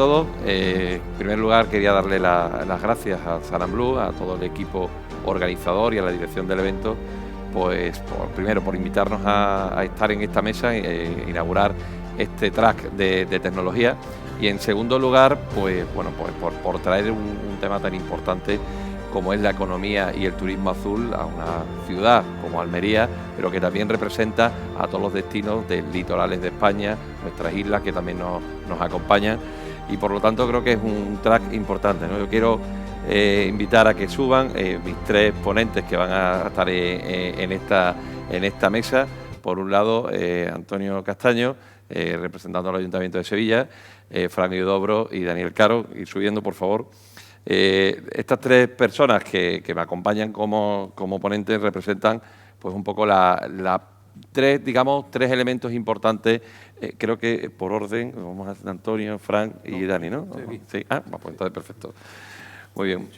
todos. En primer lugar, quería darle las gracias a Salam Blue, a todo el equipo organizador y a la dirección del evento, pues primero por invitarnos a estar en esta mesa e inaugurar este track de tecnología, y en segundo lugar, pues bueno, pues por traer un tema tan importante como es la economía y el turismo azul a una ciudad como Almería, pero que también representa a todos los destinos de litorales de España, nuestras islas que también nos acompañan, y por lo tanto creo que es un track importante, ¿no? Yo quiero invitar a que suban mis tres ponentes que van a estar en esta mesa. Por un lado, Antonio Castaño, representando al Ayuntamiento de Sevilla, Fran Huidobro y Daniel Caro. Ir subiendo, por favor. Estas tres personas que me acompañan como ponentes representan pues un poco tres elementos importantes. Creo que por orden, vamos a hacer Antonio, Fran y Dani, ¿no? Sí. Ah, pues entonces perfecto. Muy bien.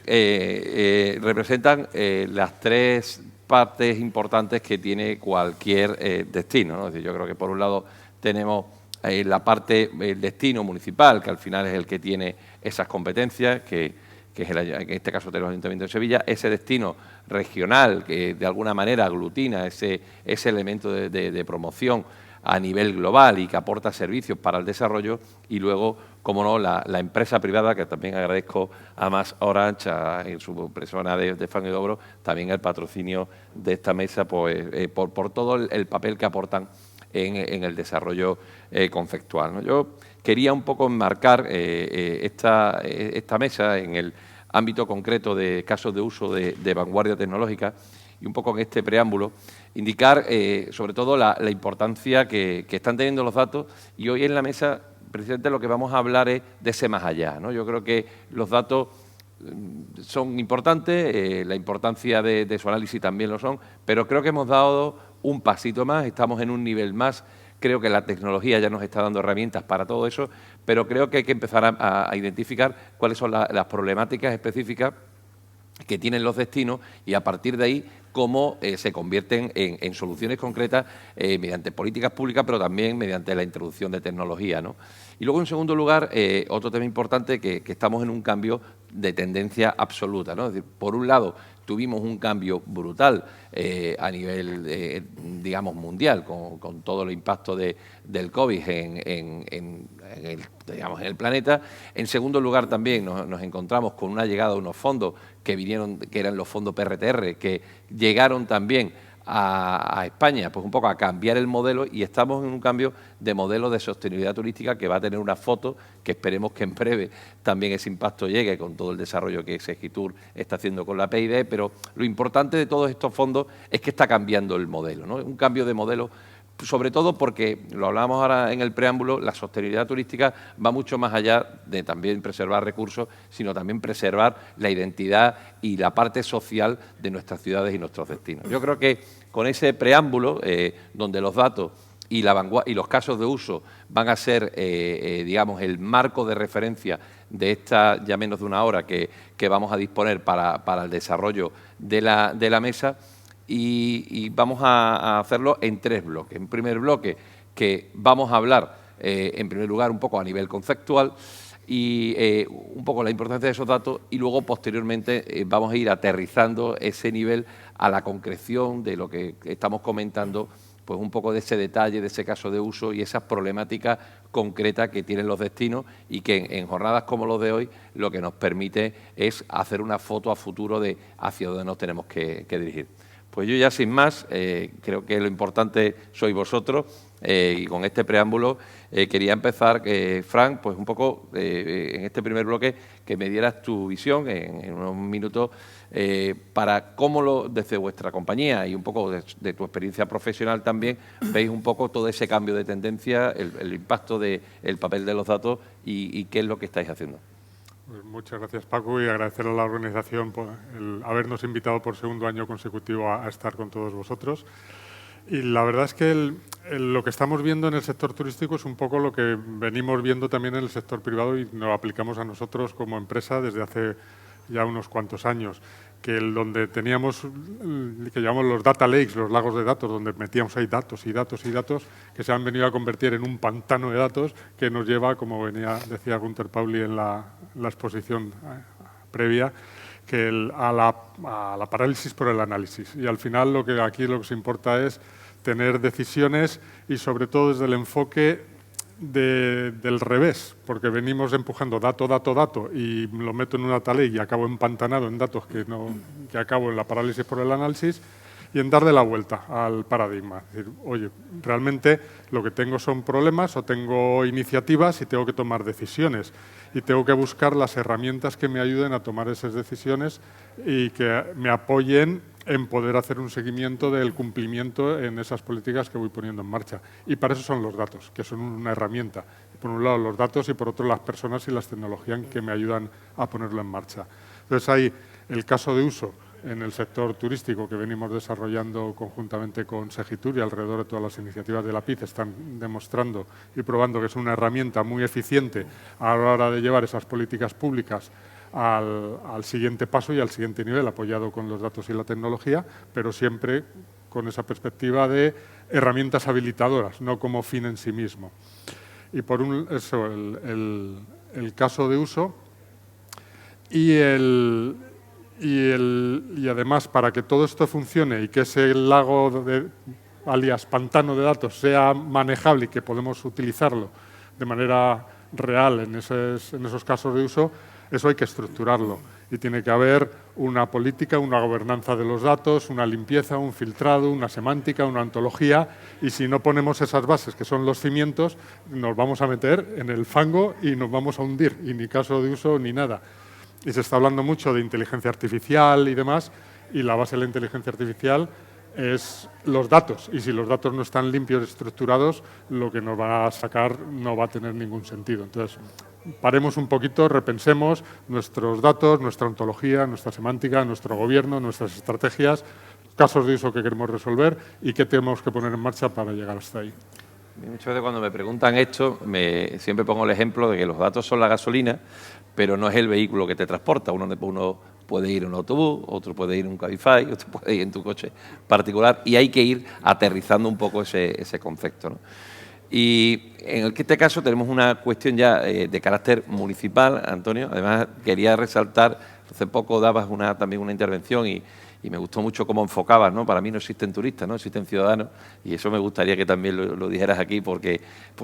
Representan las tres partes importantes que tiene cualquier destino, ¿no? Es decir, yo creo que por un lado tenemos la parte, el destino municipal, que al final es el que tiene esas competencias, que es en este caso de los Ayuntamientos de Sevilla, ese destino regional que de alguna manera aglutina ese elemento de promoción a nivel global y que aporta servicios para el desarrollo, y luego, como no, la empresa privada, que también agradezco a MasOrange, en su persona de Fran Huidobro, también el patrocinio de esta mesa, pues por todo el papel que aportan en el desarrollo conceptual, ¿no? Yo quería un poco enmarcar esta mesa en el ámbito concreto de casos de uso de vanguardia tecnológica, y un poco en este preámbulo indicar sobre todo la importancia que están teniendo los datos, y hoy en la mesa precisamente lo que vamos a hablar es de ese más allá, ¿no? Yo creo que los datos son importantes, la importancia de su análisis también lo son, pero creo que hemos dado un pasito más, estamos en un nivel más. Creo que la tecnología ya nos está dando herramientas para todo eso, pero creo que hay que empezar a identificar cuáles son las problemáticas específicas que tienen los destinos, y a partir de ahí cómo se convierten en soluciones concretas mediante políticas públicas, pero también mediante la introducción de tecnología, ¿no? Y luego, en segundo lugar, otro tema importante, que estamos en un cambio de tendencia absoluta, ¿no? Es decir, por un lado, tuvimos un cambio brutal a nivel, digamos, mundial, con todo el impacto del COVID en el planeta. En segundo lugar, también nos encontramos con una llegada de unos fondos que vinieron, que eran los fondos PRTR, que llegaron también a España, pues un poco a cambiar el modelo, y estamos en un cambio de modelo de sostenibilidad turística que va a tener una foto que esperemos que en breve también ese impacto llegue con todo el desarrollo que Segitur está haciendo con la PID, pero lo importante de todos estos fondos es que está cambiando el modelo, ¿no? Un cambio de modelo, sobre todo porque, lo hablábamos ahora en el preámbulo, la sostenibilidad turística va mucho más allá de también preservar recursos, sino también preservar la identidad y la parte social de nuestras ciudades y nuestros destinos. Yo creo que con ese preámbulo, donde los datos y los casos de uso van a ser, digamos, el marco de referencia de esta ya menos de una hora que vamos a disponer para el desarrollo de la mesa. Y vamos a hacerlo en tres bloques. En primer bloque, que vamos a hablar, en primer lugar, un poco a nivel conceptual y un poco la importancia de esos datos, y luego, posteriormente, vamos a ir aterrizando ese nivel a la concreción de lo que estamos comentando, pues un poco de ese detalle, de ese caso de uso y esas problemáticas concretas que tienen los destinos, y que en jornadas como los de hoy lo que nos permite es hacer una foto a futuro de hacia dónde nos tenemos que dirigir. Pues yo ya sin más, creo que lo importante sois vosotros, y con este preámbulo quería empezar, Fran, pues un poco en este primer bloque, que me dieras tu visión en unos minutos para cómo desde vuestra compañía y un poco de tu experiencia profesional también, veis un poco todo ese cambio de tendencia, el impacto del papel de los datos y qué es lo que estáis haciendo. Pues muchas gracias, Paco, y agradecer a la organización por el habernos invitado por segundo año consecutivo a estar con todos vosotros. Y la verdad es que lo que estamos viendo en el sector turístico es un poco lo que venimos viendo también en el sector privado, y nos lo aplicamos a nosotros como empresa desde hace ya unos cuantos años, donde teníamos, que llamamos los data lakes, los lagos de datos, donde metíamos ahí datos y datos y datos, que se han venido a convertir en un pantano de datos que nos lleva, como decía Gunter Pauli en la exposición previa, a la parálisis por el análisis. Y al final lo que se importa es tener decisiones y sobre todo desde el enfoque del revés, porque venimos empujando dato y lo meto en una data lake y acabo empantanado en datos que acabo en la parálisis por el análisis, y en darle la vuelta al paradigma. Es decir, oye, realmente lo que tengo son problemas o tengo iniciativas y tengo que tomar decisiones y tengo que buscar las herramientas que me ayuden a tomar esas decisiones y que me apoyen en poder hacer un seguimiento del cumplimiento en esas políticas que voy poniendo en marcha. Y para eso son los datos, que son una herramienta. Por un lado los datos y por otro las personas y las tecnologías que me ayudan a ponerlo en marcha. Entonces hay el caso de uso en el sector turístico que venimos desarrollando conjuntamente con Segitur y alrededor de todas las iniciativas de la PIC están demostrando y probando que es una herramienta muy eficiente a la hora de llevar esas políticas públicas al siguiente paso y al siguiente nivel, apoyado con los datos y la tecnología, pero siempre con esa perspectiva de herramientas habilitadoras, no como fin en sí mismo. Y por eso, el caso de uso y además, para que todo esto funcione y que ese lago alias pantano de datos sea manejable y que podemos utilizarlo de manera real en esos casos de uso, eso hay que estructurarlo. Y tiene que haber una política, una gobernanza de los datos, una limpieza, un filtrado, una semántica, una ontología. Y si no ponemos esas bases, que son los cimientos, nos vamos a meter en el fango y nos vamos a hundir. Y ni caso de uso ni nada. Y se está hablando mucho de inteligencia artificial y demás, y la base de la inteligencia artificial es los datos. Y si los datos no están limpios y estructurados, lo que nos va a sacar no va a tener ningún sentido. Entonces, paremos un poquito, repensemos nuestros datos, nuestra ontología, nuestra semántica, nuestro gobierno, nuestras estrategias, casos de uso que queremos resolver y qué tenemos que poner en marcha para llegar hasta ahí. Muchas veces cuando me preguntan esto, siempre pongo el ejemplo de que los datos son la gasolina, pero no es el vehículo que te transporta. Uno puede ir en un autobús, otro puede ir en un Cabify, otro puede ir en tu coche particular, y hay que ir aterrizando un poco ese concepto, ¿no? Y en este caso tenemos una cuestión ya de carácter municipal, Antonio. Además, quería resaltar, hace poco dabas también una intervención y me gustó mucho cómo enfocabas, ¿no? Para mí no existen turistas, ¿no? Existen ciudadanos, y eso me gustaría que también lo dijeras aquí porque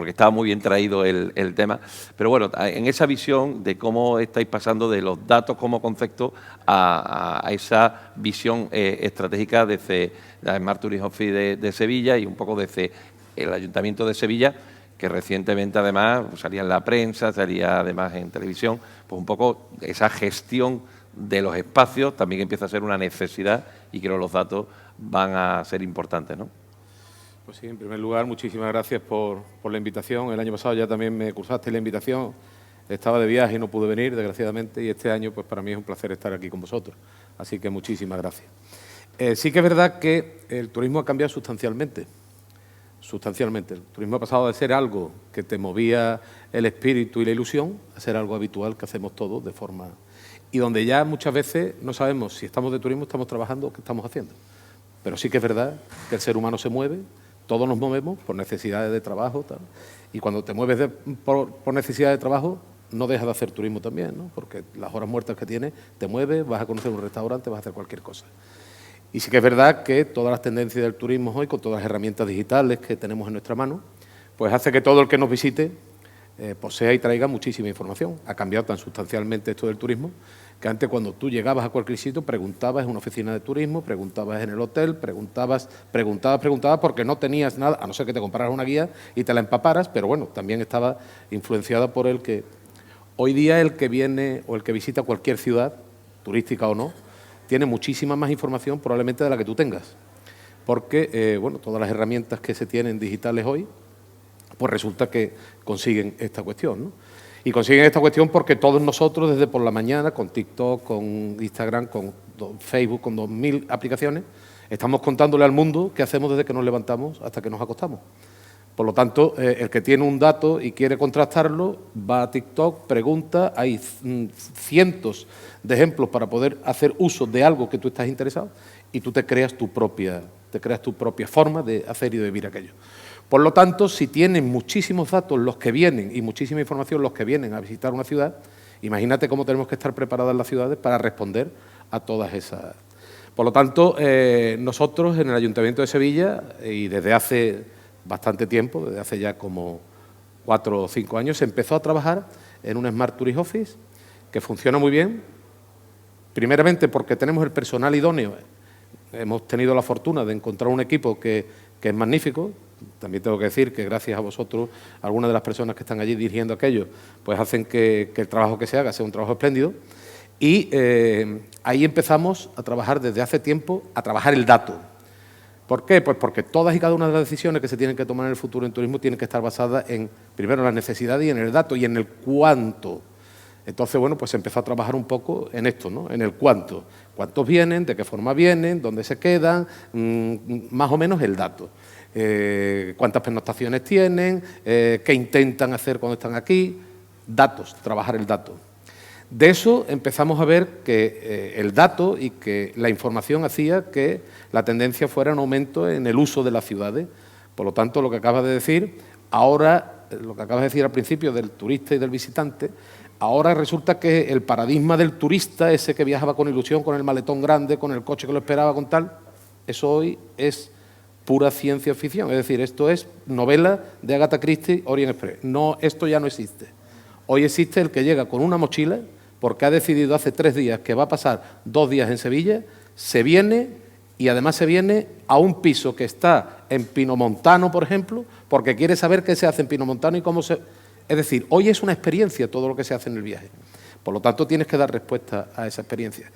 estaba muy bien traído el tema. Pero bueno, en esa visión de cómo estáis pasando de los datos como concepto a esa visión estratégica desde la Smart Tourism Office de Sevilla y un poco desde el Ayuntamiento de Sevilla, que recientemente además salía en la prensa, salía además en televisión, pues un poco esa gestión de los espacios también empieza a ser una necesidad y creo que los datos van a ser importantes, ¿no? Pues sí, en primer lugar, muchísimas gracias por la invitación. El año pasado ya también me cursaste la invitación, estaba de viaje y no pude venir, desgraciadamente, y este año pues para mí es un placer estar aquí con vosotros. Así que muchísimas gracias. Sí que es verdad que el turismo ha cambiado sustancialmente. Sustancialmente. El turismo ha pasado de ser algo que te movía el espíritu y la ilusión a ser algo habitual que hacemos todos de forma... Y donde ya muchas veces no sabemos si estamos de turismo, estamos trabajando o qué estamos haciendo. Pero sí que es verdad que el ser humano se mueve, todos nos movemos por necesidades de trabajo, tal. Y cuando te mueves por necesidad de trabajo, no dejas de hacer turismo también, ¿no? Porque las horas muertas que tienes, te mueves, vas a conocer un restaurante, vas a hacer cualquier cosa. Y sí que es verdad que todas las tendencias del turismo hoy, con todas las herramientas digitales que tenemos en nuestra mano, pues hace que todo el que nos visite posea y traiga muchísima información. Ha cambiado tan sustancialmente esto del turismo que antes, cuando tú llegabas a cualquier sitio, preguntabas en una oficina de turismo, preguntabas en el hotel, preguntabas porque no tenías nada, a no ser que te compraras una guía y te la empaparas, pero bueno, también estaba influenciada por el que... Hoy día el que viene o el que visita cualquier ciudad, turística o no, tiene muchísima más información probablemente de la que tú tengas. Porque, bueno, todas las herramientas que se tienen digitales hoy, pues resulta que consiguen esta cuestión, ¿no? Y consiguen esta cuestión porque todos nosotros, desde por la mañana, con TikTok, con Instagram, con Facebook, con 2000 aplicaciones, estamos contándole al mundo qué hacemos desde que nos levantamos hasta que nos acostamos. Por lo tanto, el que tiene un dato y quiere contrastarlo, va a TikTok, pregunta, hay cientos de ejemplos para poder hacer uso de algo que tú estás interesado y tú te creas tu propia forma de hacer y de vivir aquello. Por lo tanto, si tienen muchísimos datos los que vienen y muchísima información los que vienen a visitar una ciudad, imagínate cómo tenemos que estar preparadas las ciudades para responder a todas esas. Por lo tanto, nosotros en el Ayuntamiento de Sevilla, y desde hace bastante tiempo, desde hace ya como 4 o 5 años, se empezó a trabajar en un Smart Tourist Office que funciona muy bien, primeramente porque tenemos el personal idóneo. Hemos tenido la fortuna de encontrar un equipo que es magnífico. También tengo que decir que gracias a vosotros, algunas de las personas que están allí dirigiendo aquello, pues hacen que el trabajo que se haga sea un trabajo espléndido. Y ahí empezamos a trabajar desde hace tiempo, a trabajar el dato. ¿Por qué? Pues porque todas y cada una de las decisiones que se tienen que tomar en el futuro en turismo tienen que estar basadas en, primero, las necesidades y en el dato y en el cuánto. Entonces, bueno, pues se empezó a trabajar un poco en esto, ¿no? En el cuánto. ¿Cuántos vienen? ¿De qué forma vienen? ¿Dónde se quedan? Más o menos el dato. ¿Cuántas pernoctaciones tienen? ¿Qué intentan hacer cuando están aquí? Datos, trabajar el dato. De eso empezamos a ver que el dato y que la información hacía que la tendencia fuera un aumento en el uso de las ciudades. Por lo tanto, lo que acabas de decir, ahora, lo que acabas de decir al principio del turista y del visitante, ahora resulta que el paradigma del turista, ese que viajaba con ilusión, con el maletón grande, con el coche que lo esperaba, con tal, eso hoy es pura ciencia ficción. Es decir, esto es novela de Agatha Christie, Orient Express. No, esto ya no existe. Hoy existe el que llega con una mochila, porque ha decidido hace 3 días que va a pasar 2 días en Sevilla, se viene y además se viene a un piso que está en Pinomontano, por ejemplo, porque quiere saber qué se hace en Pinomontano y cómo se... Es decir, hoy es una experiencia todo lo que se hace en el viaje. Por lo tanto, tienes que dar respuesta a esa experiencia.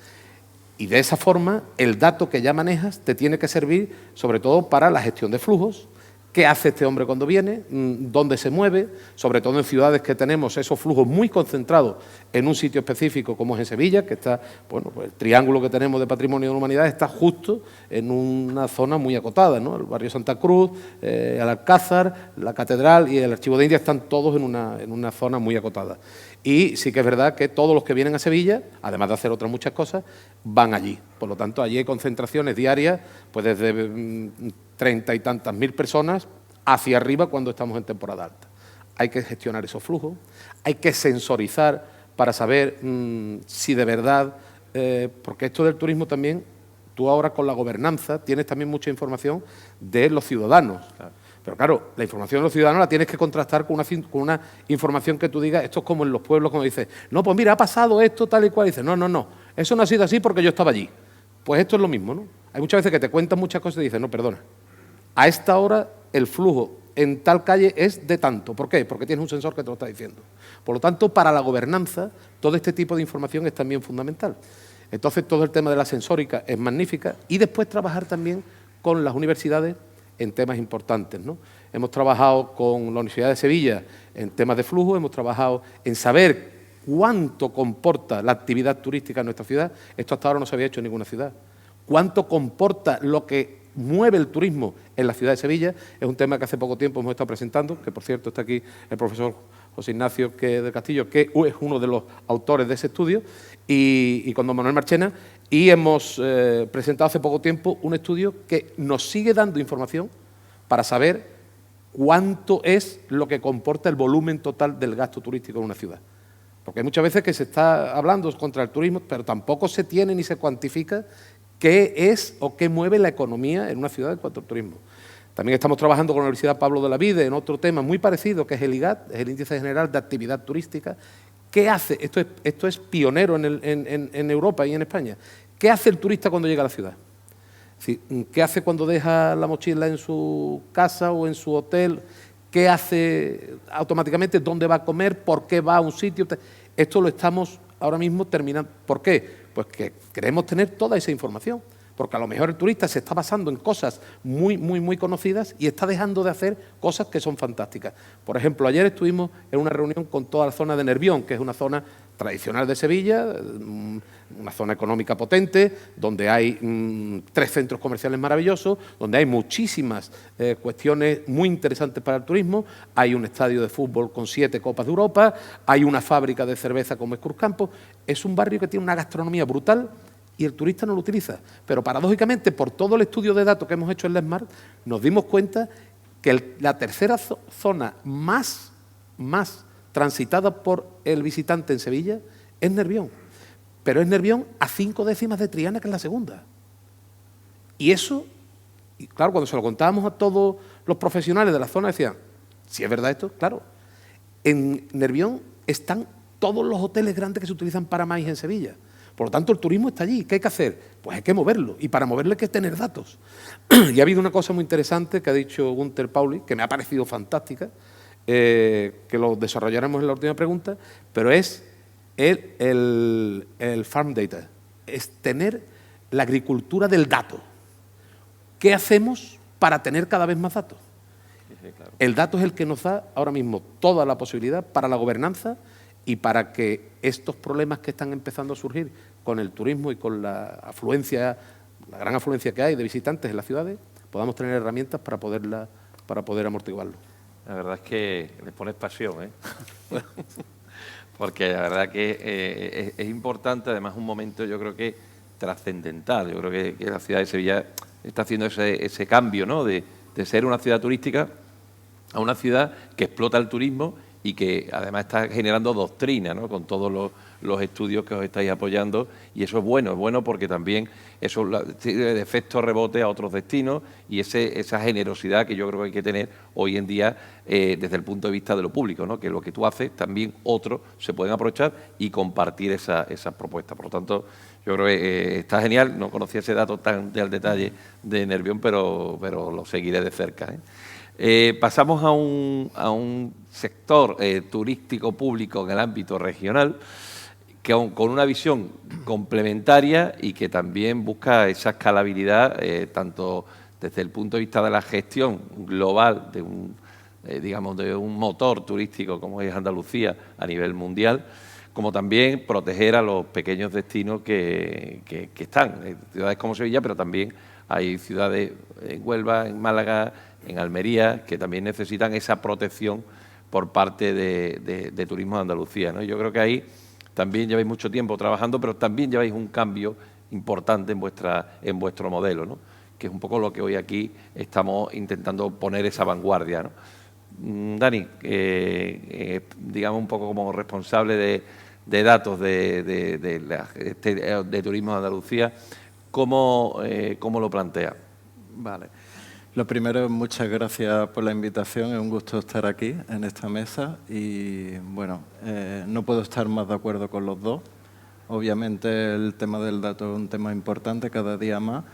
Y de esa forma, el dato que ya manejas te tiene que servir sobre todo para la gestión de flujos. ¿Qué hace este hombre cuando viene? ¿Dónde se mueve? Sobre todo en ciudades que tenemos esos flujos muy concentrados en un sitio específico como es en Sevilla, que está, bueno, pues el triángulo que tenemos de Patrimonio de la Humanidad está justo en una zona muy acotada, ¿no? El barrio Santa Cruz, el Alcázar, la Catedral y el Archivo de India están todos en una zona muy acotada. Y sí que es verdad que todos los que vienen a Sevilla, además de hacer otras muchas cosas, van allí. Por lo tanto, allí hay concentraciones diarias, pues desde 30 y tantas mil personas hacia arriba cuando estamos en temporada alta. Hay que gestionar esos flujos, hay que sensorizar para saber si de verdad, porque esto del turismo también, tú ahora con la gobernanza tienes también mucha información de los ciudadanos. Claro. Pero claro, la información de los ciudadanos la tienes que contrastar con una información que tú digas, esto es como en los pueblos cuando dices, no, pues mira, ha pasado esto tal y cual, y dices, no, eso no ha sido así porque yo estaba allí. Pues esto es lo mismo, ¿no? Hay muchas veces que te cuentan muchas cosas y dices, no, perdona, a esta hora el flujo en tal calle es de tanto. ¿Por qué? Porque tienes un sensor que te lo está diciendo. Por lo tanto, para la gobernanza, todo este tipo de información es también fundamental. Entonces, todo el tema de la sensórica es magnífica y después trabajar también con las universidades en temas importantes, ¿no? Hemos trabajado con la Universidad de Sevilla en temas de flujo, hemos trabajado en saber cuánto comporta la actividad turística en nuestra ciudad. Esto hasta ahora no se había hecho en ninguna ciudad. Cuánto comporta lo que mueve el turismo en la ciudad de Sevilla. Es un tema que hace poco tiempo hemos estado presentando, que por cierto está aquí el profesor José Ignacio del Castillo, que es uno de los autores de ese estudio, y con don Manuel Marchena, y hemos presentado hace poco tiempo un estudio que nos sigue dando información para saber cuánto es lo que comporta el volumen total del gasto turístico en una ciudad. Porque hay muchas veces que se está hablando contra el turismo, pero tampoco se tiene ni se cuantifica qué es o qué mueve la economía en una ciudad en cuanto al turismo. También estamos trabajando con la Universidad Pablo de Olavide en otro tema muy parecido, que es el IGAT, es el Índice General de Actividad Turística. ¿Qué hace? Esto es pionero en Europa y en España. ¿Qué hace el turista cuando llega a la ciudad? Es decir, ¿qué hace cuando deja la mochila en su casa o en su hotel? ¿Qué hace automáticamente? ¿Dónde va a comer? ¿Por qué va a un sitio? Esto lo estamos ahora mismo terminando. ¿Por qué? Pues que queremos tener toda esa información. Porque a lo mejor el turista se está basando en cosas muy conocidas y está dejando de hacer cosas que son fantásticas. Por ejemplo, ayer estuvimos en una reunión con toda la zona de Nervión, que es una zona tradicional de Sevilla, una zona económica potente, donde hay 3 centros comerciales maravillosos, donde hay muchísimas cuestiones muy interesantes para el turismo, hay un estadio de fútbol con 7 Copas de Europa, hay una fábrica de cerveza como es Cruzcampo. Es un barrio que tiene una gastronomía brutal y el turista no lo utiliza. Pero paradójicamente, por todo el estudio de datos que hemos hecho en la Smart, nos dimos cuenta que la tercera zona más transitada por el visitante en Sevilla es Nervión. Pero es Nervión a 5 décimas de Triana, que es la segunda. Y eso, y claro, cuando se lo contábamos a todos los profesionales de la zona, decían, si es verdad esto, claro. En Nervión están todos los hoteles grandes que se utilizan para maíz en Sevilla. Por lo tanto, el turismo está allí. ¿Qué hay que hacer? Pues hay que moverlo. Y para moverlo hay que tener datos. Y ha habido una cosa muy interesante que ha dicho Gunter Pauli, que me ha parecido fantástica, que lo desarrollaremos en la última pregunta, pero es el farm data, es tener la agricultura del dato. ¿Qué hacemos para tener cada vez más datos? Sí, claro. El dato es el que nos da ahora mismo toda la posibilidad para la gobernanza y para que estos problemas que están empezando a surgir con el turismo y con la afluencia, la gran afluencia que hay de visitantes en las ciudades, podamos tener herramientas para poder amortiguarlo. La verdad es que le pones pasión, ¿eh? Porque la verdad que es importante, además un momento yo creo que trascendental. Yo creo que la ciudad de Sevilla está haciendo ese cambio, ¿no? De ser una ciudad turística a una ciudad que explota el turismo y que además está generando doctrina, ¿no? Con todos los estudios que os estáis apoyando, y eso es bueno porque también eso tiene de efecto rebote a otros destinos y esa generosidad que yo creo que hay que tener hoy en día desde el punto de vista de lo público, ¿no? Que lo que tú haces también otros se pueden aprovechar y compartir esas propuestas. Por lo tanto, yo creo que está genial. No conocía ese dato tan al detalle de Nervión, pero lo seguiré de cerca, ¿eh? Pasamos a un sector turístico público en el ámbito regional que con una visión complementaria y que también busca esa escalabilidad tanto desde el punto de vista de la gestión global de un motor turístico como es Andalucía a nivel mundial, como también proteger a los pequeños destinos que están en ciudades como Sevilla, pero también hay ciudades en Huelva, en Málaga, en Almería, que también necesitan esa protección por parte de Turismo de Andalucía, ¿no? Yo creo que ahí también lleváis mucho tiempo trabajando, pero también lleváis un cambio importante en vuestro modelo, ¿no? Que es un poco lo que hoy aquí estamos intentando poner esa vanguardia, ¿no? Dani, digamos un poco como responsable de datos de Turismo de Andalucía, ¿cómo lo plantea? Vale. Lo primero, muchas gracias por la invitación. Es un gusto estar aquí en esta mesa y, bueno, no puedo estar más de acuerdo con los dos. Obviamente el tema del dato es un tema importante cada día más,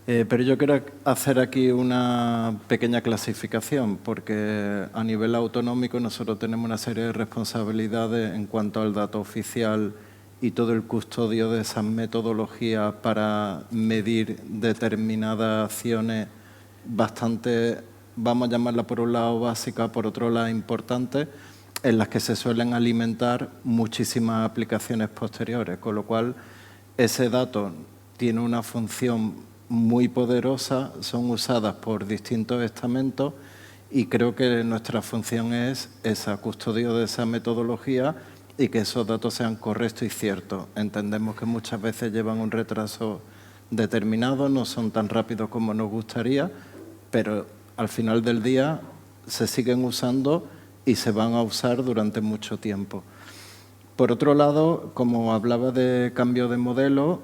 pero yo quiero hacer aquí una pequeña clasificación porque a nivel autonómico nosotros tenemos una serie de responsabilidades en cuanto al dato oficial y todo el custodio de esas metodologías para medir determinadas acciones bastante, vamos a llamarla por un lado básica, por otro lado importante, en las que se suelen alimentar muchísimas aplicaciones posteriores, con lo cual ese dato tiene una función muy poderosa, son usadas por distintos estamentos y creo que nuestra función es esa, custodio de esa metodología y que esos datos sean correctos y ciertos. Entendemos que muchas veces llevan un retraso determinado, no son tan rápidos como nos gustaría, pero al final del día se siguen usando y se van a usar durante mucho tiempo. Por otro lado, como hablaba de cambio de modelo,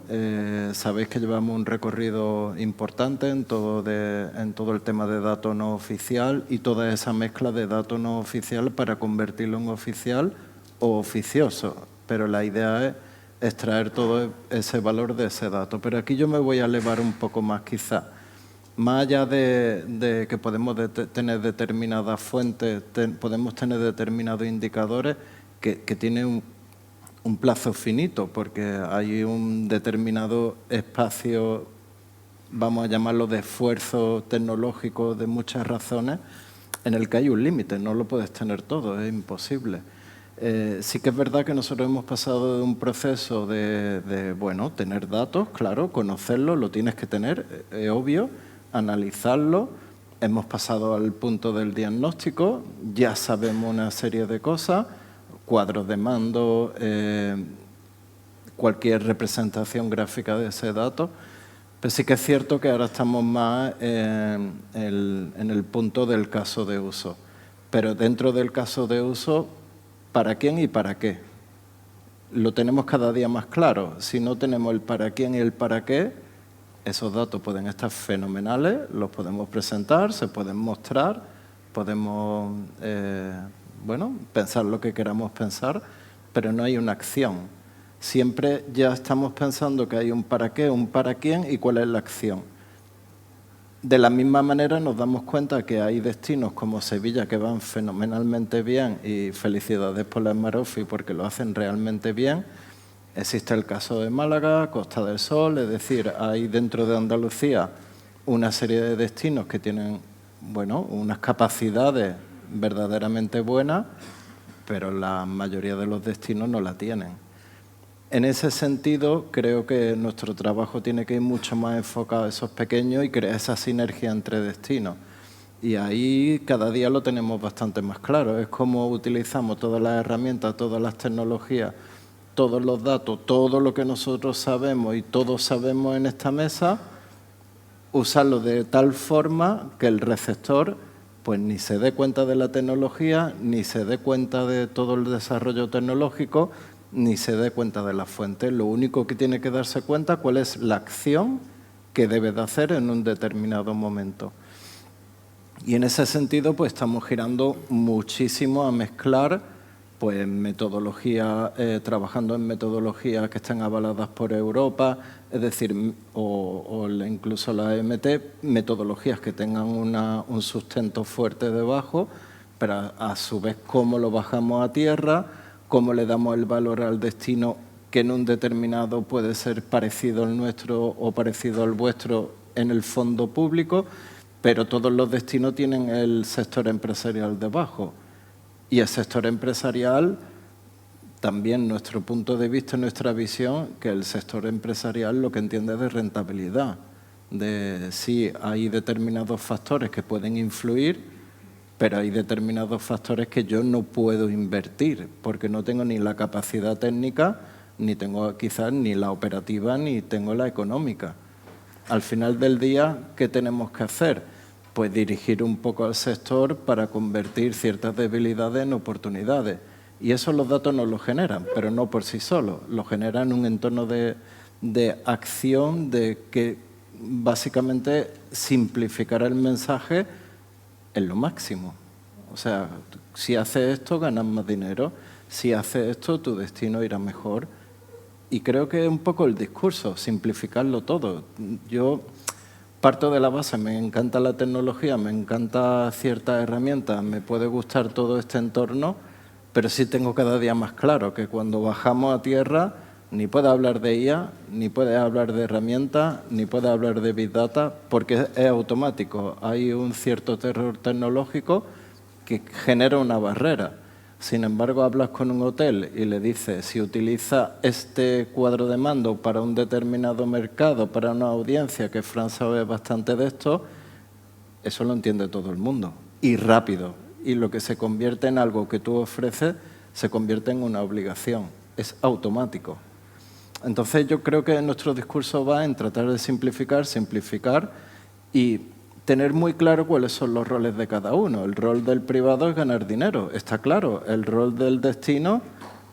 sabéis que llevamos un recorrido importante en todo el tema de dato no oficial y toda esa mezcla de dato no oficial para convertirlo en oficial o oficioso, pero la idea es extraer todo ese valor de ese dato. Pero aquí yo me voy a elevar un poco más quizá. Más allá de que podemos tener determinadas fuentes, podemos tener determinados indicadores que tienen un plazo finito, porque hay un determinado espacio, vamos a llamarlo de esfuerzo tecnológico de muchas razones, en el que hay un límite, no lo puedes tener todo, es imposible. Sí que es verdad que nosotros hemos pasado de un proceso de bueno, tener datos, claro, conocerlos, lo tienes que tener, es obvio, analizarlo. Hemos pasado al punto del diagnóstico, ya sabemos una serie de cosas, cuadros de mando, cualquier representación gráfica de ese dato. Pero sí que es cierto que ahora estamos más en el punto del caso de uso. Pero dentro del caso de uso, ¿para quién y para qué? Lo tenemos cada día más claro. Si no tenemos el para quién y el para qué, esos datos pueden estar fenomenales, los podemos presentar, se pueden mostrar, podemos bueno, pensar lo que queramos pensar, pero no hay una acción. Siempre ya estamos pensando que hay un para qué, un para quién y cuál es la acción. De la misma manera nos damos cuenta que hay destinos como Sevilla que van fenomenalmente bien y felicidades por la Esmarofi porque lo hacen realmente bien. Existe el caso de Málaga, Costa del Sol, es decir, hay dentro de Andalucía una serie de destinos que tienen, bueno, unas capacidades verdaderamente buenas, pero la mayoría de los destinos no la tienen. En ese sentido, creo que nuestro trabajo tiene que ir mucho más enfocado a esos pequeños y crear esa sinergia entre destinos. Y ahí cada día lo tenemos bastante más claro. Es como utilizamos todas las herramientas, todas las tecnologías, todos los datos, todo lo que nosotros sabemos y todos sabemos en esta mesa, usarlo de tal forma que el receptor pues ni se dé cuenta de la tecnología, ni se dé cuenta de todo el desarrollo tecnológico, ni se dé cuenta de la fuente. Lo único que tiene que darse cuenta cuál es la acción que debe de hacer en un determinado momento. Y en ese sentido pues estamos girando muchísimo a mezclar pues metodologías, trabajando en metodologías que estén avaladas por Europa, es decir, o incluso la EMT, metodologías que tengan un sustento fuerte debajo, pero a su vez cómo lo bajamos a tierra, cómo le damos el valor al destino que en un determinado puede ser parecido al nuestro o parecido al vuestro en el fondo público, pero todos los destinos tienen el sector empresarial debajo. Y el sector empresarial, también nuestro punto de vista, nuestra visión, que el sector empresarial lo que entiende es de rentabilidad, de sí hay determinados factores que pueden influir, pero hay determinados factores que yo no puedo invertir porque no tengo ni la capacidad técnica, ni tengo quizás ni la operativa, ni tengo la económica. Al final del día, ¿qué tenemos que hacer? Pues dirigir un poco al sector para convertir ciertas debilidades en oportunidades. Y eso los datos nos lo generan, pero no por sí solos. Lo generan en un entorno de acción de que básicamente simplificar el mensaje es lo máximo. O sea, si haces esto, ganas más dinero. Si haces esto, tu destino irá mejor. Y creo que es un poco el discurso, simplificarlo todo. Yo parto de la base, me encanta la tecnología, me encanta ciertas herramientas, me puede gustar todo este entorno, pero sí tengo cada día más claro que cuando bajamos a tierra ni puedes hablar de IA, ni puedes hablar de herramientas, ni puedes hablar de Big Data, porque es automático. Hay un cierto terror tecnológico que genera una barrera. Sin embargo, hablas con un hotel y le dices, si utiliza este cuadro de mando para un determinado mercado, para una audiencia, que Fran sabe bastante de esto, eso lo entiende todo el mundo. Y rápido. Y lo que se convierte en algo que tú ofreces, se convierte en una obligación. Es automático. Entonces yo creo que nuestro discurso va en tratar de simplificar y tener muy claro cuáles son los roles de cada uno. El rol del privado es ganar dinero, está claro. El rol del destino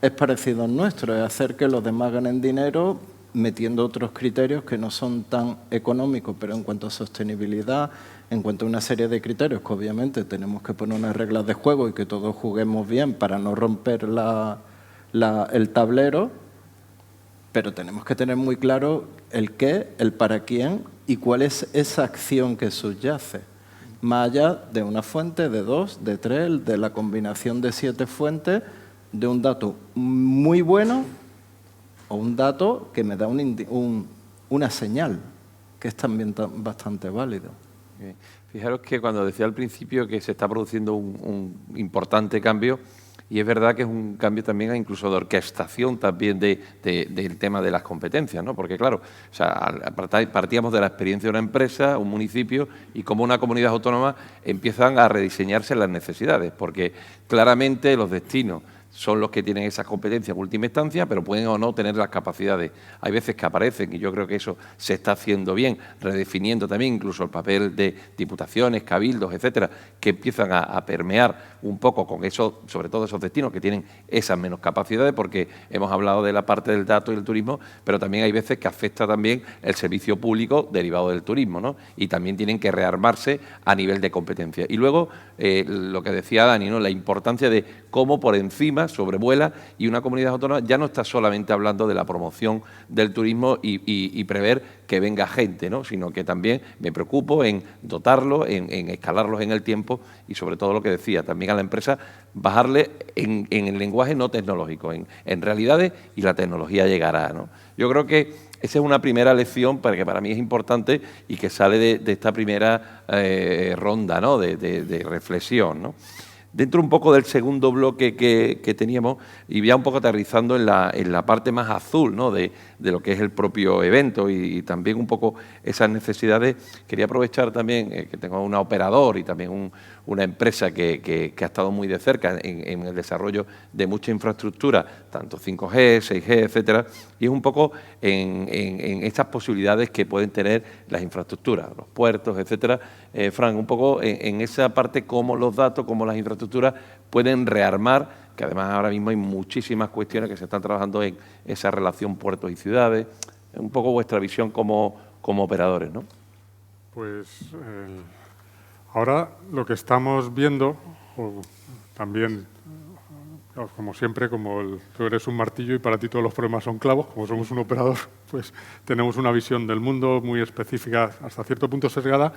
es parecido al nuestro, es hacer que los demás ganen dinero metiendo otros criterios que no son tan económicos, pero en cuanto a sostenibilidad, en cuanto a una serie de criterios que obviamente tenemos que poner unas reglas de juego y que todos juguemos bien para no romper el tablero, pero tenemos que tener muy claro el qué, el para quién y cuál es esa acción que subyace. Más allá de una fuente, de dos, de tres, de la combinación de 7 fuentes, de un dato muy bueno o un dato que me da una señal, que es también bastante válido. Fijaros que cuando decía al principio que se está produciendo un importante cambio, Y es verdad que es un cambio también incluso de orquestación también del tema de las competencias, ¿no? Porque claro, o sea, partíamos de la experiencia de una empresa, un municipio, y como una comunidad autónoma empiezan a rediseñarse las necesidades, porque claramente los destinos son los que tienen esas competencias en última instancia, pero pueden o no tener las capacidades. Hay veces que aparecen, y yo creo que eso se está haciendo bien, redefiniendo también incluso el papel de diputaciones, cabildos, etcétera, que empiezan a permear un poco con eso, sobre todo esos destinos que tienen esas menos capacidades, porque hemos hablado de la parte del dato y el turismo, pero también hay veces que afecta también el servicio público derivado del turismo, ¿no? Y también tienen que rearmarse a nivel de competencia. Y luego, lo que decía Dani, ¿no? La importancia de cómo por encima sobrevuela, y una comunidad autónoma ya no está solamente hablando de la promoción del turismo y prever que venga gente, ¿no? Sino que también me preocupo en dotarlo, en escalarlos en el tiempo y sobre todo lo que decía, también a la empresa bajarle en el lenguaje no tecnológico, en realidades, y la tecnología llegará, ¿no? Yo creo que esa es una primera lección que para mí es importante y que sale de esta primera ronda, ¿no? de reflexión, ¿no? Dentro un poco del segundo bloque que teníamos, y ya un poco aterrizando en la parte más azul, ¿no? de lo que es el propio evento y también un poco esas necesidades, quería aprovechar también que tengo un operador y también una empresa que ha estado muy de cerca en el desarrollo de mucha infraestructura, tanto 5G, 6G, etcétera, y es un poco en estas posibilidades que pueden tener las infraestructuras, los puertos, etcétera. Fran, un poco en esa parte, cómo los datos, cómo las infraestructuras pueden rearmar, que además ahora mismo hay muchísimas cuestiones que se están trabajando en esa relación puertos y ciudades. Un poco vuestra visión como operadores, ¿no? Pues ahora lo que estamos viendo, también, como siempre, tú eres un martillo y para ti todos los problemas son clavos, como somos un operador, pues tenemos una visión del mundo muy específica, hasta cierto punto sesgada,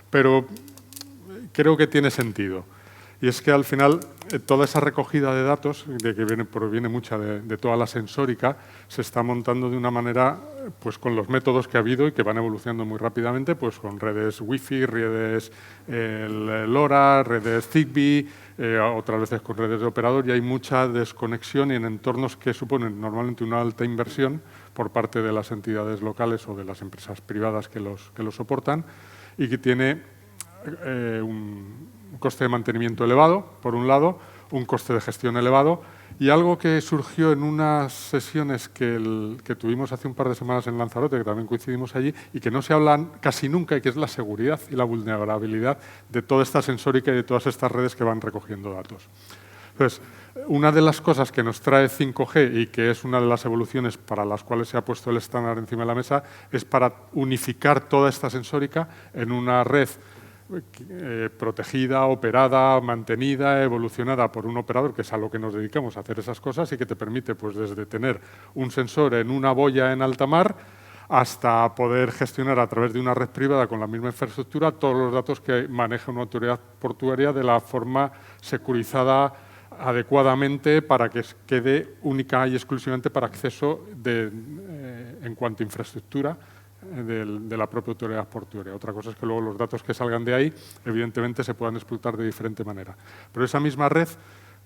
pero creo que tiene sentido. Y es que al final toda esa recogida de datos, de que proviene mucha de toda la sensórica, se está montando de una manera, pues con los métodos que ha habido y que van evolucionando muy rápidamente, pues con redes Wi-Fi, redes LoRa, redes Zigbee, otras veces con redes de operador, y hay mucha desconexión y en entornos que suponen normalmente una alta inversión por parte de las entidades locales o de las empresas privadas que los soportan, y que tiene un coste de mantenimiento elevado, por un lado, un coste de gestión elevado, y algo que surgió en unas sesiones que tuvimos hace un par de semanas en Lanzarote, que también coincidimos allí, y que no se hablan casi nunca, y que es la seguridad y la vulnerabilidad de toda esta sensórica y de todas estas redes que van recogiendo datos. Entonces, una de las cosas que nos trae 5G y que es una de las evoluciones para las cuales se ha puesto el estándar encima de la mesa es para unificar toda esta sensórica en una red protegida, operada, mantenida, evolucionada por un operador, que es a lo que nos dedicamos, a hacer esas cosas, y que te permite, pues, desde tener un sensor en una boya en alta mar hasta poder gestionar a través de una red privada con la misma infraestructura todos los datos que maneja una autoridad portuaria de la forma securizada adecuadamente para que quede única y exclusivamente para acceso en cuanto a infraestructura de la propia autoridad portuaria. Otra cosa es que luego los datos que salgan de ahí, evidentemente, se puedan explotar de diferente manera. Pero esa misma red,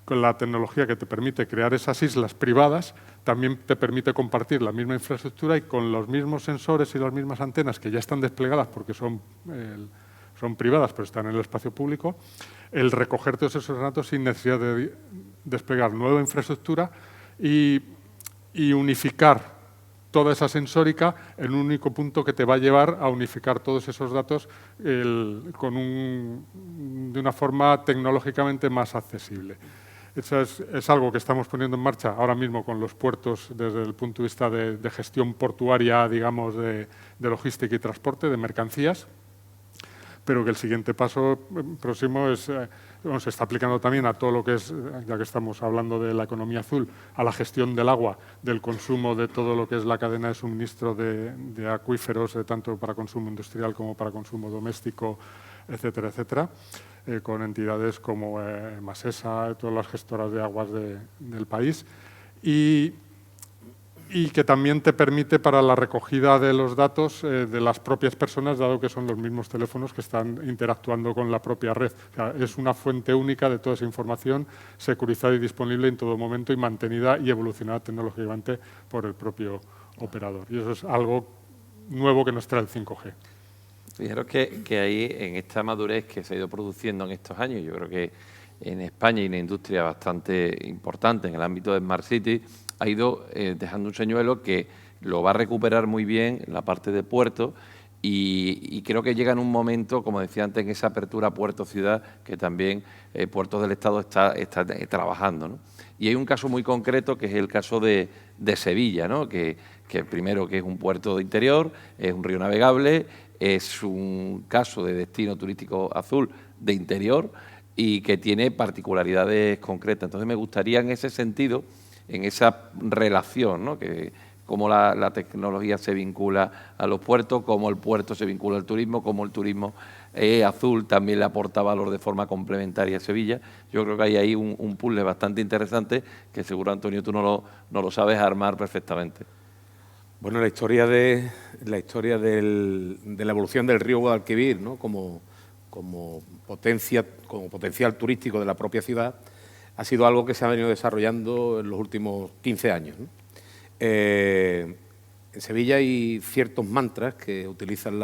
con la tecnología que te permite crear esas islas privadas, también te permite compartir la misma infraestructura y con los mismos sensores y las mismas antenas que ya están desplegadas porque son privadas pero están en el espacio público, el recoger todos esos datos sin necesidad de desplegar nueva infraestructura y unificar toda esa sensórica en un único punto que te va a llevar a unificar todos esos datos de una forma tecnológicamente más accesible. Eso es algo que estamos poniendo en marcha ahora mismo con los puertos desde el punto de vista de gestión portuaria, digamos, de logística y transporte de mercancías, pero que el siguiente paso próximo se está aplicando también a todo lo que es, ya que estamos hablando de la economía azul, a la gestión del agua, del consumo de todo lo que es la cadena de suministro de acuíferos, tanto para consumo industrial como para consumo doméstico, etcétera, etcétera, con entidades como Masesa, todas las gestoras de aguas del país. Y y que también te permite para la recogida de los datos de las propias personas, dado que son los mismos teléfonos que están interactuando con la propia red. O sea, es una fuente única de toda esa información, securizada y disponible en todo momento y mantenida y evolucionada tecnológicamente por el propio operador. Y eso es algo nuevo que nos trae el 5G. Fijaros que ahí, en esta madurez que se ha ido produciendo en estos años, yo creo que en España hay una industria bastante importante en el ámbito de Smart City, ha ido dejando un señuelo que lo va a recuperar muy bien en la parte de puerto y creo que llega en un momento, como decía antes, en esa apertura puerto-ciudad que también Puertos del Estado está trabajando, ¿no? Y hay un caso muy concreto que es el caso de Sevilla, ¿no? Que primero que es un puerto de interior, es un río navegable, es un caso de destino turístico azul de interior y que tiene particularidades concretas. Entonces me gustaría en ese sentido, en esa relación, ¿no? Que cómo la tecnología se vincula a los puertos, cómo el puerto se vincula al turismo, cómo el turismo azul también le aporta valor de forma complementaria a Sevilla. Yo creo que hay ahí un puzzle bastante interesante que seguro, Antonio, tú no lo sabes armar perfectamente. Bueno, la historia de la evolución del río Guadalquivir, ¿no? como potencial turístico de la propia ciudad, ha sido algo que se ha venido desarrollando en los últimos 15 años, ¿no? En Sevilla hay ciertos mantras que utilizan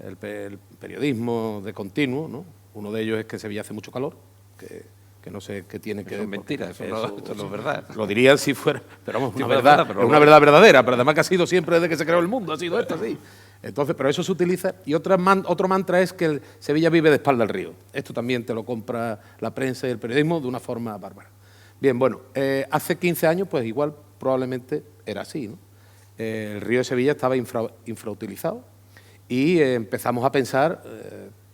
el periodismo de continuo, ¿no? Uno de ellos es que en Sevilla hace mucho calor, que no sé qué tiene que ver. Es mentira, eso no es verdad. Lo dirían si fuera, pero vamos, Sí, es una verdad verdadera, pero además que ha sido siempre desde que se creó el mundo, ha sido esto así. Entonces, pero eso se utiliza. Y otro mantra es que Sevilla vive de espalda al río. Esto también te lo compra la prensa y el periodismo de una forma bárbara. Bien, bueno, hace 15 años, pues igual probablemente era así, ¿no? El río de Sevilla estaba infrautilizado y empezamos a pensar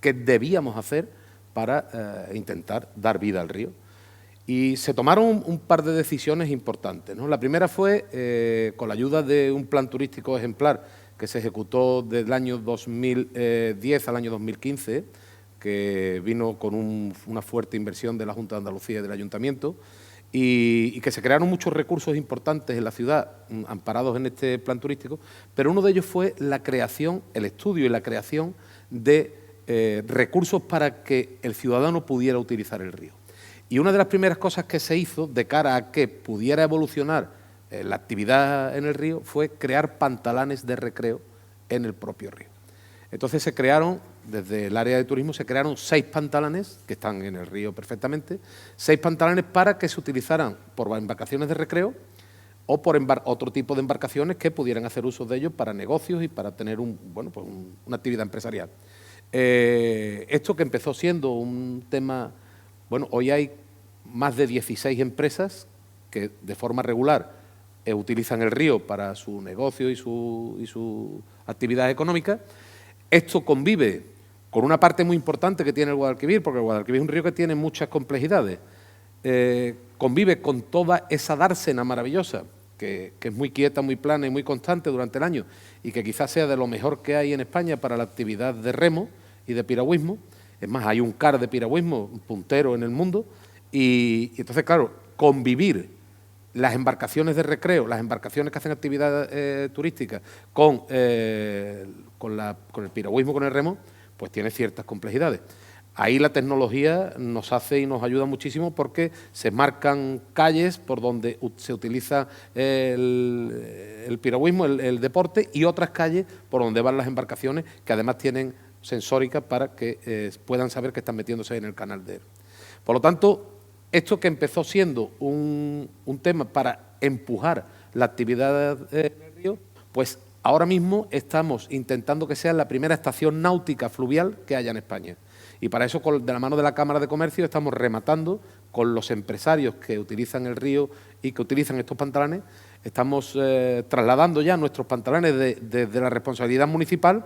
qué debíamos hacer para intentar dar vida al río. Y se tomaron un par de decisiones importantes, ¿no? La primera fue con la ayuda de un plan turístico ejemplar que se ejecutó desde el año 2010 al año 2015, que vino con una fuerte inversión de la Junta de Andalucía y del Ayuntamiento, y que se crearon muchos recursos importantes en la ciudad, amparados en este plan turístico, pero uno de ellos fue la creación, el estudio y la creación de recursos para que el ciudadano pudiera utilizar el río. Y una de las primeras cosas que se hizo de cara a que pudiera evolucionar la actividad en el río fue crear pantalanes de recreo en el propio río. Entonces se crearon, desde el área de turismo, se crearon 6 pantalanes, que están en el río perfectamente, 6 pantalanes para que se utilizaran por embarcaciones de recreo o por otro tipo de embarcaciones que pudieran hacer uso de ellos para negocios y para tener una actividad empresarial. Esto que empezó siendo un tema, bueno, hoy hay más de 16 empresas que de forma regular utilizan el río para su negocio y su actividad económica. Esto convive con una parte muy importante que tiene el Guadalquivir, porque el Guadalquivir es un río que tiene muchas complejidades. Convive con toda esa dársena maravillosa, que es muy quieta, muy plana y muy constante durante el año, y que quizás sea de lo mejor que hay en España para la actividad de remo y de piragüismo. Es más, hay un CAR de piragüismo puntero en el mundo, y entonces, claro, convivir las embarcaciones de recreo, las embarcaciones que hacen actividad turística con el piragüismo, con el remo, pues tiene ciertas complejidades. Ahí la tecnología nos hace y nos ayuda muchísimo porque se marcan calles por donde se utiliza el piragüismo, el deporte, y otras calles por donde van las embarcaciones, que además tienen sensórica para que puedan saber que están metiéndose en el canal de... Por lo tanto, esto que empezó siendo un tema para empujar la actividad del río, pues ahora mismo estamos intentando que sea la primera estación náutica fluvial que haya en España. Y para eso, de la mano de la Cámara de Comercio, estamos rematando con los empresarios que utilizan el río y que utilizan estos pantalanes. Estamos trasladando ya nuestros pantalanes de la responsabilidad municipal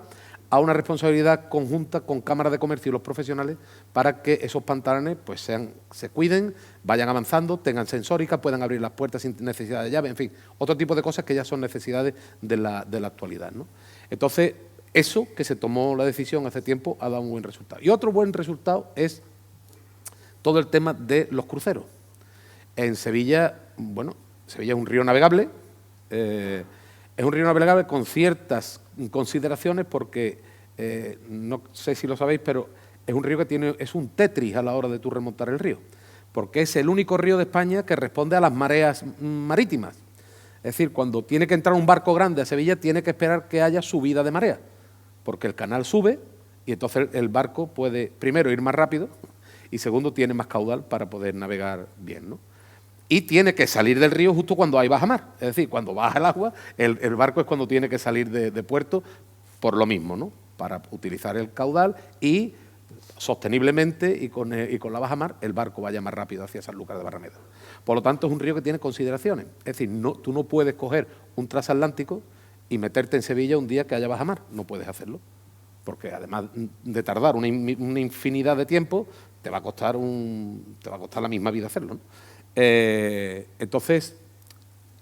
a una responsabilidad conjunta con Cámara de Comercio y los profesionales para que esos pantalanes pues se cuiden, vayan avanzando, tengan sensórica, puedan abrir las puertas sin necesidad de llave, en fin, otro tipo de cosas que ya son necesidades de la actualidad, ¿no? Entonces, eso que se tomó la decisión hace tiempo ha dado un buen resultado. Y otro buen resultado es todo el tema de los cruceros. En Sevilla, bueno, Sevilla es un río navegable, Es un río navegable con ciertas consideraciones porque, no sé si lo sabéis, pero es un río que es un Tetris a la hora de tú remontar el río, porque es el único río de España que responde a las mareas marítimas. Es decir, cuando tiene que entrar un barco grande a Sevilla, tiene que esperar que haya subida de marea, porque el canal sube y entonces el barco puede, primero, ir más rápido y segundo, tiene más caudal para poder navegar bien, ¿no? Y tiene que salir del río justo cuando hay bajamar. Es decir, cuando baja el agua, el barco es cuando tiene que salir de puerto por lo mismo, ¿no? Para utilizar el caudal y sosteniblemente y con la bajamar el barco vaya más rápido hacia Sanlúcar de Barrameda. Por lo tanto, es un río que tiene consideraciones. Es decir, tú no puedes coger un transatlántico y meterte en Sevilla un día que haya bajamar. No puedes hacerlo, porque además de tardar una infinidad de tiempo, te va a costar la misma vida hacerlo, ¿no? Entonces,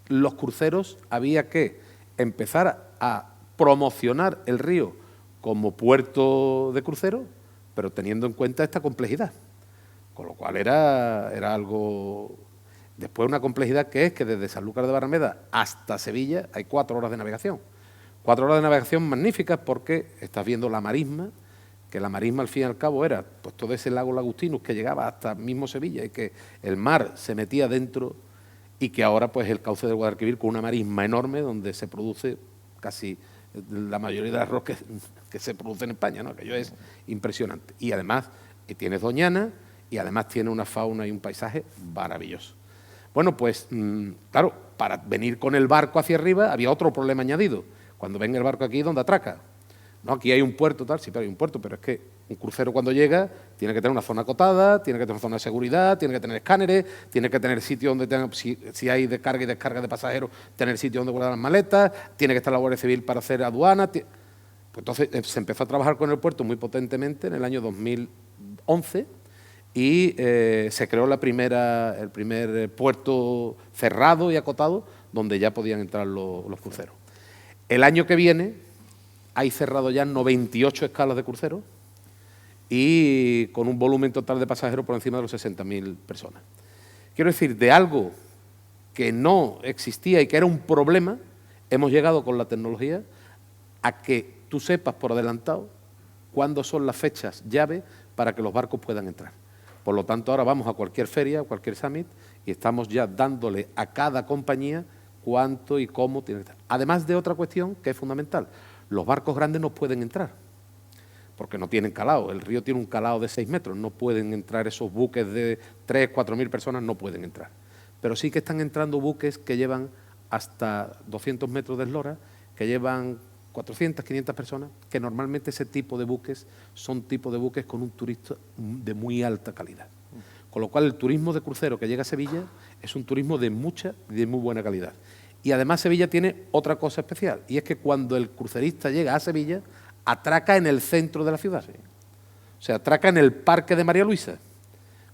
los cruceros había que empezar a promocionar el río como puerto de crucero, pero teniendo en cuenta esta complejidad. Con lo cual era algo... Después una complejidad que es que desde Sanlúcar de Barrameda hasta Sevilla hay 4 horas de navegación. 4 horas de navegación magníficas porque estás viendo la marisma, que la marisma al fin y al cabo era pues todo ese lago Lagustinus que llegaba hasta mismo Sevilla y que el mar se metía dentro y que ahora pues el cauce del Guadalquivir con una marisma enorme donde se produce casi la mayoría del arroz que se produce en España, ¿no? Aquello es impresionante. Y además tienes Doñana y además tiene una fauna y un paisaje maravilloso. Bueno, pues claro, para venir con el barco hacia arriba había otro problema añadido. Cuando venga el barco aquí, ¿dónde atraca? No, aquí hay un puerto, tal, sí, pero hay un puerto, pero es que un crucero cuando llega tiene que tener una zona acotada, tiene que tener una zona de seguridad, tiene que tener escáneres, tiene que tener sitio donde tenga, si hay carga y descarga de pasajeros, tener sitio donde guardar las maletas, tiene que estar la Guardia Civil para hacer aduana. Pues entonces se empezó a trabajar con el puerto muy potentemente en el año 2011 y se creó el primer puerto cerrado y acotado donde ya podían entrar los cruceros. El año que viene hay cerrado ya 98 escalas de cruceros y con un volumen total de pasajeros por encima de los 60.000 personas. Quiero decir, de algo que no existía y que era un problema, hemos llegado con la tecnología a que tú sepas por adelantado cuándo son las fechas llave para que los barcos puedan entrar. Por lo tanto, ahora vamos a cualquier feria, a cualquier summit, y estamos ya dándole a cada compañía cuánto y cómo tiene que estar. Además de otra cuestión que es fundamental, los barcos grandes no pueden entrar, porque no tienen calado. El río tiene un calado de 6 metros, no pueden entrar esos buques de 3.000, 4.000 personas, no pueden entrar. Pero sí que están entrando buques que llevan hasta 200 metros de eslora, que llevan 400, 500 personas, que normalmente ese tipo de buques son tipo de buques con un turista de muy alta calidad. Con lo cual el turismo de crucero que llega a Sevilla es un turismo de mucha y de muy buena calidad. Y además Sevilla tiene otra cosa especial, y es que cuando el crucerista llega a Sevilla, atraca en el centro de la ciudad. ¿Sí? O sea, atraca en el Parque de María Luisa.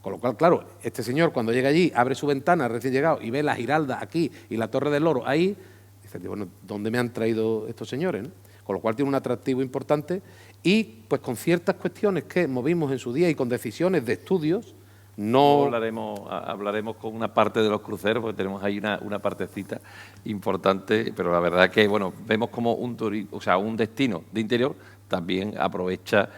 Con lo cual, claro, este señor cuando llega allí, abre su ventana recién llegado y ve la Giralda aquí y la Torre del Oro ahí, dice, bueno, ¿dónde me han traído estos señores? ¿No? Con lo cual tiene un atractivo importante y pues con ciertas cuestiones que movimos en su día y con decisiones de estudios, no... Hablaremos con una parte de los cruceros, porque tenemos ahí una partecita importante, pero la verdad que, bueno, vemos como un destino de interior también aprovecha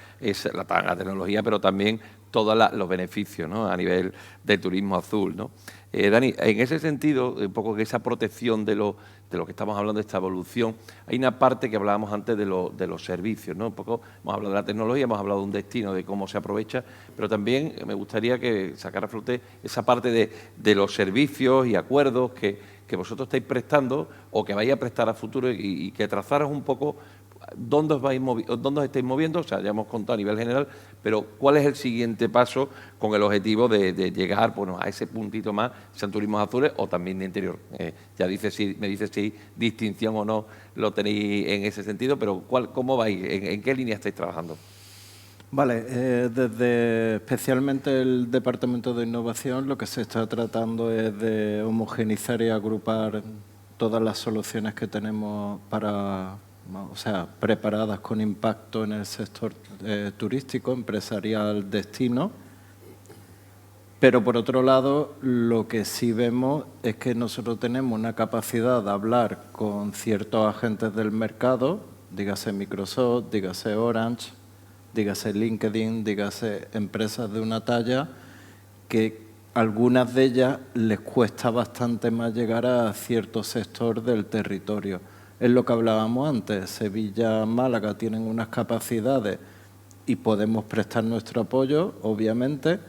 la tecnología, pero también todos los beneficios, ¿no? A nivel del turismo azul, ¿no? Dani, en ese sentido, un poco que esa protección de lo que estamos hablando, de esta evolución, hay una parte que hablábamos antes de los servicios, ¿no? Un poco hemos hablado de la tecnología, hemos hablado de un destino, de cómo se aprovecha, pero también me gustaría que sacara a flote esa parte de los servicios y acuerdos que vosotros estáis prestando o que vais a prestar a futuro y que trazaras un poco dónde os estáis moviendo, o sea, ya hemos contado a nivel general, pero cuál es el siguiente paso con el objetivo de llegar, bueno, a ese puntito más, sean turismos azules o también de interior. Ya me dices si distinción o no lo tenéis en ese sentido, pero ¿cómo vais? ¿En qué línea estáis trabajando? Vale, desde especialmente el Departamento de Innovación lo que se está tratando es de homogeneizar y agrupar todas las soluciones que tenemos preparadas con impacto en el sector turístico, empresarial, destino, Pero, por otro lado, lo que sí vemos es que nosotros tenemos una capacidad de hablar con ciertos agentes del mercado, dígase Microsoft, dígase Orange, dígase LinkedIn, dígase empresas de una talla, que algunas de ellas les cuesta bastante más llegar a cierto sector del territorio. Es lo que hablábamos antes, Sevilla, Málaga tienen unas capacidades y podemos prestar nuestro apoyo, obviamente,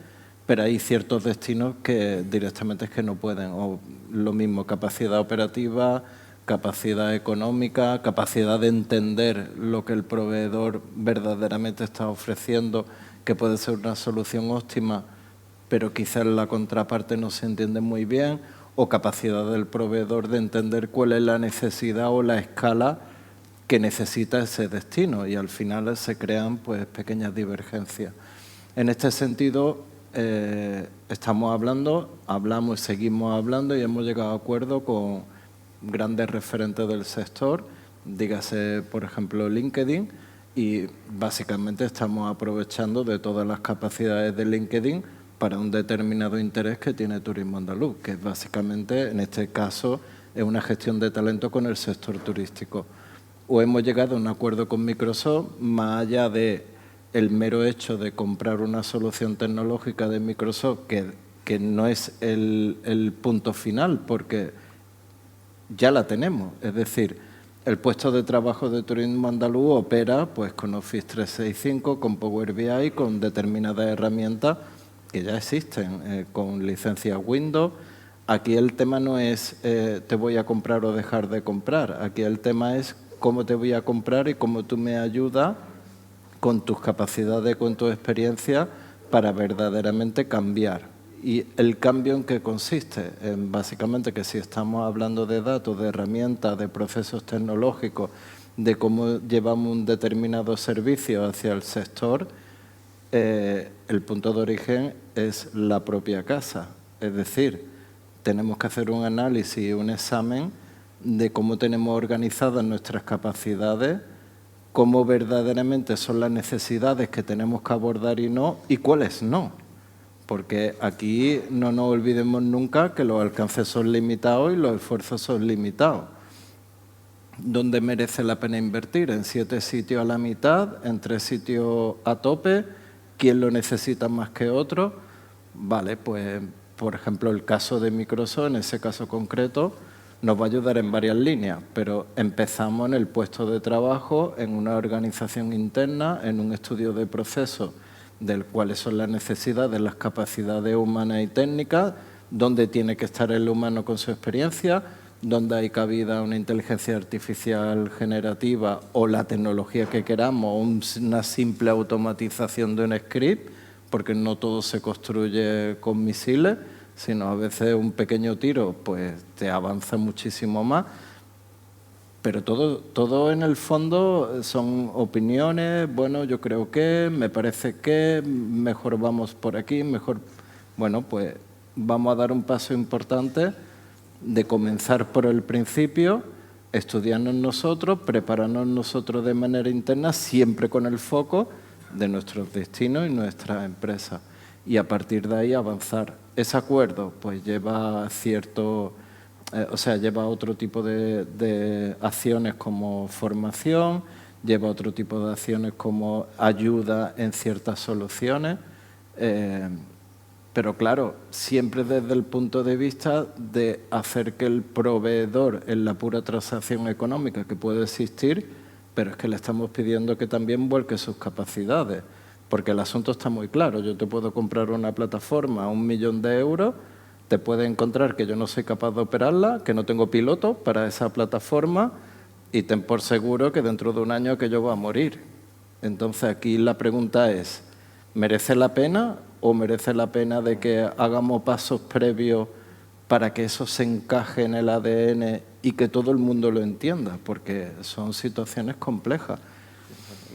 pero hay ciertos destinos que directamente es que no pueden. O lo mismo, capacidad operativa, capacidad económica, capacidad de entender lo que el proveedor verdaderamente está ofreciendo, que puede ser una solución óptima, pero quizás la contraparte no se entiende muy bien, o capacidad del proveedor de entender cuál es la necesidad o la escala que necesita ese destino, y al final se crean pues pequeñas divergencias. En este sentido, estamos hablamos y seguimos hablando y hemos llegado a acuerdo con grandes referentes del sector, dígase, por ejemplo, LinkedIn, y básicamente estamos aprovechando de todas las capacidades de LinkedIn para un determinado interés que tiene Turismo Andaluz, que básicamente, en este caso, es una gestión de talento con el sector turístico. O hemos llegado a un acuerdo con Microsoft, más allá de el mero hecho de comprar una solución tecnológica de Microsoft, que no es el punto final, porque ya la tenemos. Es decir, el puesto de trabajo de Turismo Andaluz opera pues, con Office 365, con Power BI, con determinadas herramientas que ya existen, con licencias Windows. Aquí el tema no es te voy a comprar o dejar de comprar. Aquí el tema es cómo te voy a comprar y cómo tú me ayudas con tus capacidades, con tu experiencia, para verdaderamente cambiar. ¿Y el cambio en qué consiste? Básicamente que si estamos hablando de datos, de herramientas, de procesos tecnológicos, de cómo llevamos un determinado servicio hacia el sector, el punto de origen es la propia casa. Es decir, tenemos que hacer un análisis, un examen de cómo tenemos organizadas nuestras capacidades, cómo verdaderamente son las necesidades que tenemos que abordar y cuáles no. Porque aquí no nos olvidemos nunca que los alcances son limitados y los esfuerzos son limitados. ¿Dónde merece la pena invertir? ¿En 7 sitios a la mitad? ¿En 3 sitios a tope? ¿Quién lo necesita más que otro? Vale, pues, por ejemplo, el caso de Microsoft, en ese caso concreto, nos va a ayudar en varias líneas, pero empezamos en el puesto de trabajo, en una organización interna, en un estudio de procesos de cuáles son las necesidades, las capacidades humanas y técnicas, dónde tiene que estar el humano con su experiencia, dónde hay cabida una inteligencia artificial generativa o la tecnología que queramos, una simple automatización de un script, porque no todo se construye con misiles, sino a veces un pequeño tiro pues te avanza muchísimo más. Pero todo en el fondo son opiniones, bueno, yo creo que, me parece que, mejor vamos por aquí, mejor... Bueno, pues vamos a dar un paso importante de comenzar por el principio, estudiarnos nosotros, prepararnos nosotros de manera interna, siempre con el foco de nuestros destinos y nuestras empresas. Y a partir de ahí avanzar. Ese acuerdo pues lleva lleva otro tipo de acciones como formación, lleva otro tipo de acciones como ayuda en ciertas soluciones, pero claro, siempre desde el punto de vista de hacer que el proveedor, en la pura transacción económica que puede existir, pero es que le estamos pidiendo que también vuelque sus capacidades, porque el asunto está muy claro. Yo te puedo comprar una plataforma a 1 millón de euros, te puede encontrar que yo no soy capaz de operarla, que no tengo piloto para esa plataforma y ten por seguro que dentro de un año que yo voy a morir. Entonces aquí la pregunta es, ¿merece la pena o merece la pena de que hagamos pasos previos para que eso se encaje en el ADN y que todo el mundo lo entienda? Porque son situaciones complejas.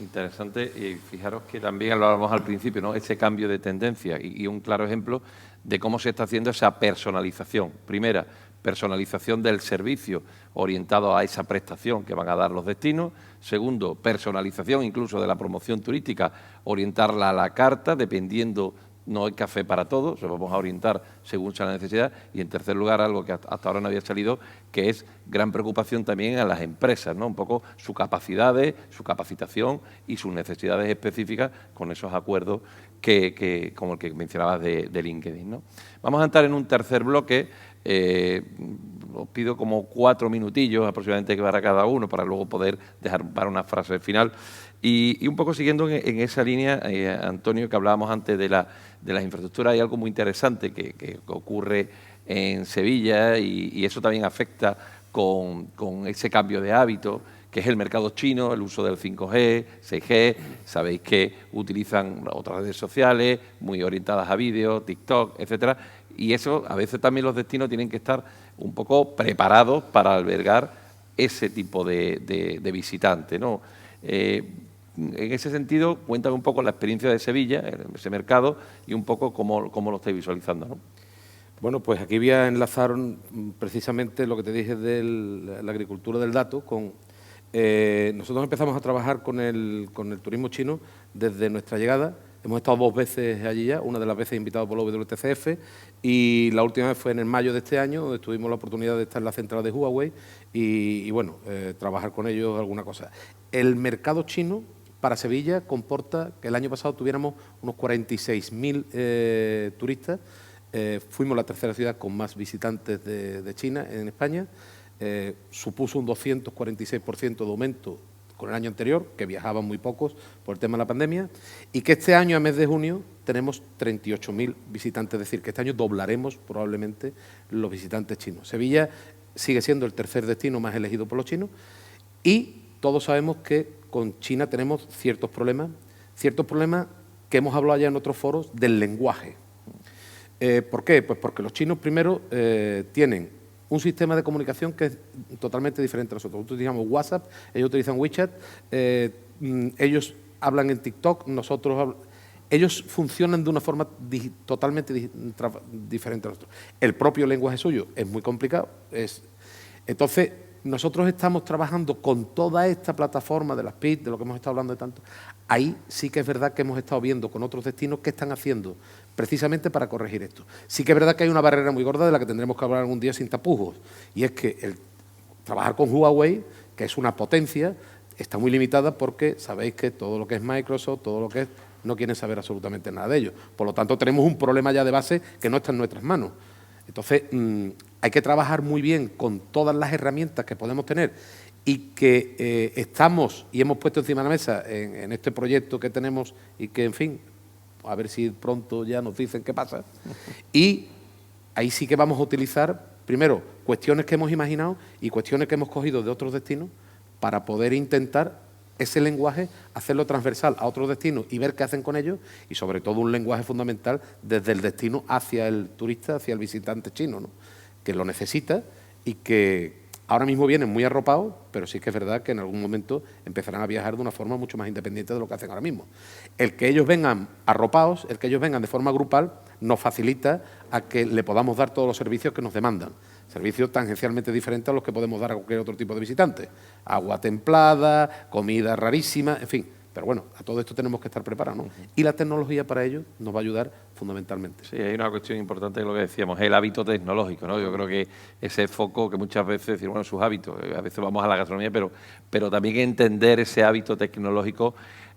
Interesante, y fijaros que también lo hablamos al principio, ¿no? Ese cambio de tendencia y un claro ejemplo de cómo se está haciendo esa personalización. Primera, personalización del servicio orientado a esa prestación que van a dar los destinos. Segundo, personalización incluso de la promoción turística, orientarla a la carta, dependiendo no hay café para todos, se vamos a orientar según sea la necesidad. Y en tercer lugar, algo que hasta ahora no había salido, que es gran preocupación también a las empresas, ¿no? Un poco sus capacidades, su capacitación y sus necesidades específicas con esos acuerdos como el que mencionabas de LinkedIn, ¿no? Vamos a entrar en un tercer bloque. Os pido como 4 minutillos aproximadamente que para cada uno para luego poder dejar para una frase final. Y un poco siguiendo en esa línea, Antonio, que hablábamos antes de las infraestructuras, hay algo muy interesante que ocurre en Sevilla y eso también afecta con ese cambio de hábito, que es el mercado chino, el uso del 5G, 6G. Sabéis que utilizan otras redes sociales muy orientadas a vídeos, TikTok, etcétera. Y eso, a veces también los destinos tienen que estar un poco preparados para albergar ese tipo de visitantes, ¿no? En ese sentido, cuéntame un poco la experiencia de Sevilla, ese mercado, y un poco cómo lo estáis visualizando, ¿no? Bueno, pues aquí voy a enlazar precisamente lo que te dije de la agricultura del dato con... nosotros empezamos a trabajar con el turismo chino desde nuestra llegada. Hemos estado 2 veces allí ya, una de las veces invitado por la WTCF y la última vez fue en el mayo de este año, donde tuvimos la oportunidad de estar en la central de Huawei y bueno, trabajar con ellos alguna cosa. El mercado chino para Sevilla comporta que el año pasado tuviéramos unos 46.000 turistas. Fuimos la tercera ciudad con más visitantes de China en España. Supuso un 246% de aumento con el año anterior, que viajaban muy pocos por el tema de la pandemia, y que este año, a mes de junio, tenemos 38.000 visitantes, es decir, que este año doblaremos probablemente los visitantes chinos. Sevilla sigue siendo el tercer destino más elegido por los chinos y todos sabemos que con China tenemos ciertos problemas que hemos hablado ya en otros foros del lenguaje. ¿Por qué? Pues porque los chinos primero tienen un sistema de comunicación que es totalmente diferente a nosotros. Nosotros utilizamos WhatsApp, ellos utilizan WeChat, ellos hablan en TikTok, ellos funcionan de una forma totalmente diferente a nosotros. El propio lenguaje suyo es muy complicado. Entonces, nosotros estamos trabajando con toda esta plataforma de las PIT, de lo que hemos estado hablando de tanto. Ahí sí que es verdad que hemos estado viendo con otros destinos qué están haciendo precisamente para corregir esto. Sí que es verdad que hay una barrera muy gorda de la que tendremos que hablar algún día sin tapujos, y es que el trabajar con Huawei, que es una potencia, está muy limitada porque sabéis que todo lo que es Microsoft, todo lo que es, no quieren saber absolutamente nada de ello. Por lo tanto, tenemos un problema ya de base que no está en nuestras manos. Entonces, hay que trabajar muy bien con todas las herramientas que podemos tener y que estamos y hemos puesto encima de la mesa en este proyecto que tenemos y que, en fin, a ver si pronto ya nos dicen qué pasa. Y ahí sí que vamos a utilizar, primero, cuestiones que hemos imaginado y cuestiones que hemos cogido de otros destinos para poder intentar ese lenguaje, hacerlo transversal a otros destinos y ver qué hacen con ellos, y sobre todo un lenguaje fundamental desde el destino hacia el turista, hacia el visitante chino, ¿no? Que lo necesita y que ahora mismo vienen muy arropados, pero sí que es verdad que en algún momento empezarán a viajar de una forma mucho más independiente de lo que hacen ahora mismo. El que ellos vengan arropados, el que ellos vengan de forma grupal, nos facilita a que le podamos dar todos los servicios que nos demandan. Servicios tangencialmente diferentes a los que podemos dar a cualquier otro tipo de visitante. Agua templada, comida rarísima, en fin. Pero bueno, a todo esto tenemos que estar preparados, ¿no? Y la tecnología para ello nos va a ayudar fundamentalmente. Sí, hay una cuestión importante de lo que decíamos, el hábito tecnológico, ¿no? Yo creo que ese foco que muchas veces decir, bueno, sus hábitos, a veces vamos a la gastronomía, pero también entender ese hábito tecnológico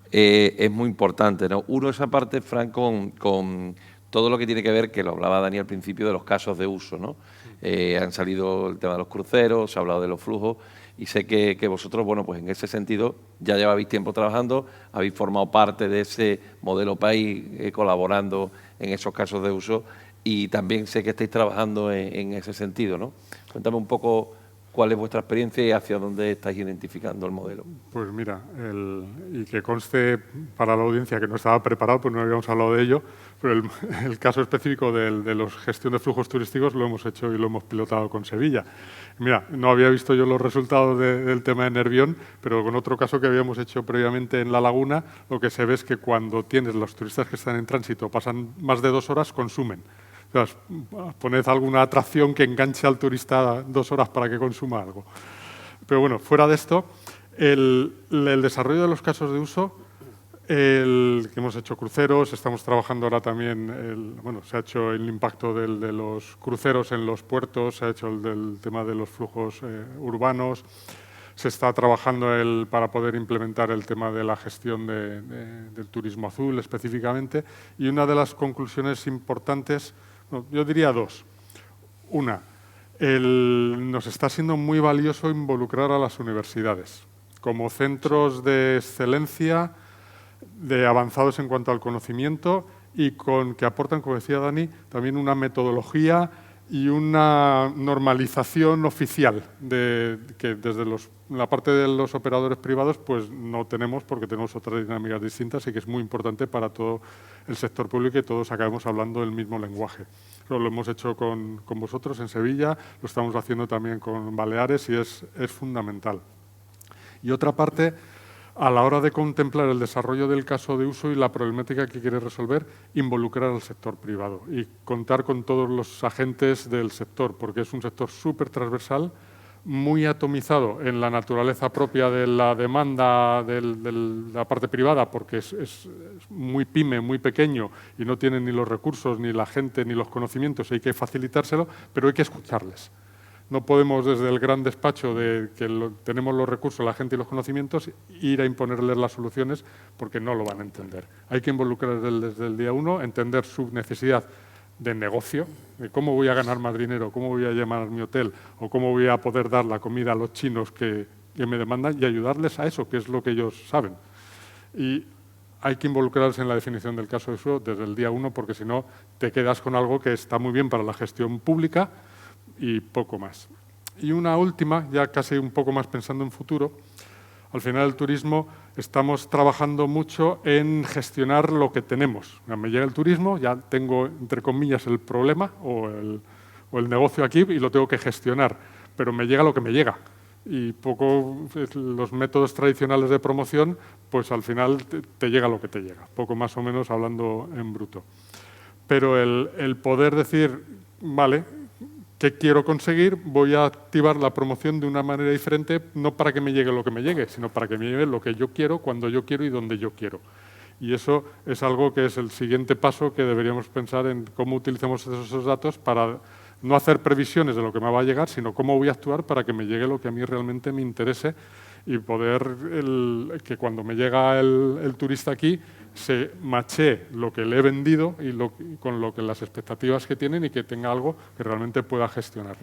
es muy importante, ¿no? Uno, esa parte, Fran, con todo lo que tiene que ver, que lo hablaba Dani al principio, de los casos de uso, ¿no? Han salido el tema de los cruceros, se ha hablado de los flujos, y sé que vosotros, bueno, pues en ese sentido ya lleváis tiempo trabajando, habéis formado parte de ese modelo país, colaborando en esos casos de uso, y también sé que estáis trabajando en ese sentido, ¿no? Cuéntame un poco cuál es vuestra experiencia y hacia dónde estáis identificando el modelo. Pues mira, y que conste para la audiencia que no estaba preparado, pues no habíamos hablado de ello, pero el caso específico de la gestión de flujos turísticos lo hemos hecho y lo hemos pilotado con Sevilla. Mira, no había visto yo los resultados del tema de Nervión, pero con otro caso que habíamos hecho previamente en La Laguna, lo que se ve es que cuando tienes los turistas que están en tránsito, pasan más de 2 horas, consumen. Entonces, poned alguna atracción que enganche al turista 2 horas para que consuma algo. Pero bueno, fuera de esto, el desarrollo de los casos de uso que hemos hecho cruceros, estamos trabajando ahora también, se ha hecho el impacto de los cruceros en los puertos, se ha hecho el del tema de los flujos urbanos, se está trabajando para poder implementar el tema de la gestión del turismo azul específicamente, y una de las conclusiones importantes, yo diría dos. Una, nos está siendo muy valioso involucrar a las universidades como centros de excelencia, de avanzados en cuanto al conocimiento y que aportan, como decía Dani, también una metodología y una normalización oficial que desde la parte de los operadores privados pues no tenemos, porque tenemos otras dinámicas distintas y que es muy importante para todo el sector público y todos acabemos hablando el mismo lenguaje. Eso lo hemos hecho con vosotros en Sevilla, lo estamos haciendo también con Baleares y es fundamental. Y otra parte, a la hora de contemplar el desarrollo del caso de uso y la problemática que quiere resolver, involucrar al sector privado y contar con todos los agentes del sector, porque es un sector súper transversal, muy atomizado en la naturaleza propia de la demanda de la parte privada, porque es muy pyme, muy pequeño y no tienen ni los recursos, ni la gente, ni los conocimientos, y hay que facilitárselo, pero hay que escucharles. No podemos desde el gran despacho de que tenemos los recursos, la gente y los conocimientos, ir a imponerles las soluciones porque no lo van a entender. Hay que involucrarles desde el día uno, entender su necesidad de negocio, de cómo voy a ganar más dinero, cómo voy a llamar mi hotel o cómo voy a poder dar la comida a los chinos que me demandan y ayudarles a eso, que es lo que ellos saben. Y hay que involucrarse en la definición del caso de uso desde el día uno, porque si no te quedas con algo que está muy bien para la gestión pública y poco más. Y una última, ya casi un poco más pensando en futuro, al final del turismo estamos trabajando mucho en gestionar lo que tenemos. Me llega el turismo, ya tengo, entre comillas, el problema o el negocio aquí y lo tengo que gestionar, pero me llega lo que me llega. Y los métodos tradicionales de promoción, pues al final te llega lo que te llega, poco más o menos hablando en bruto. Pero el poder decir, vale, ¿qué quiero conseguir? Voy a activar la promoción de una manera diferente, no para que me llegue lo que me llegue, sino para que me llegue lo que yo quiero, cuando yo quiero y donde yo quiero. Y eso es algo que es el siguiente paso que deberíamos pensar en cómo utilizamos esos datos para no hacer previsiones de lo que me va a llegar, sino cómo voy a actuar para que me llegue lo que a mí realmente me interese y poder que cuando me llega el turista aquí se machee lo que le he vendido y con las expectativas que tienen y que tenga algo que realmente pueda gestionar.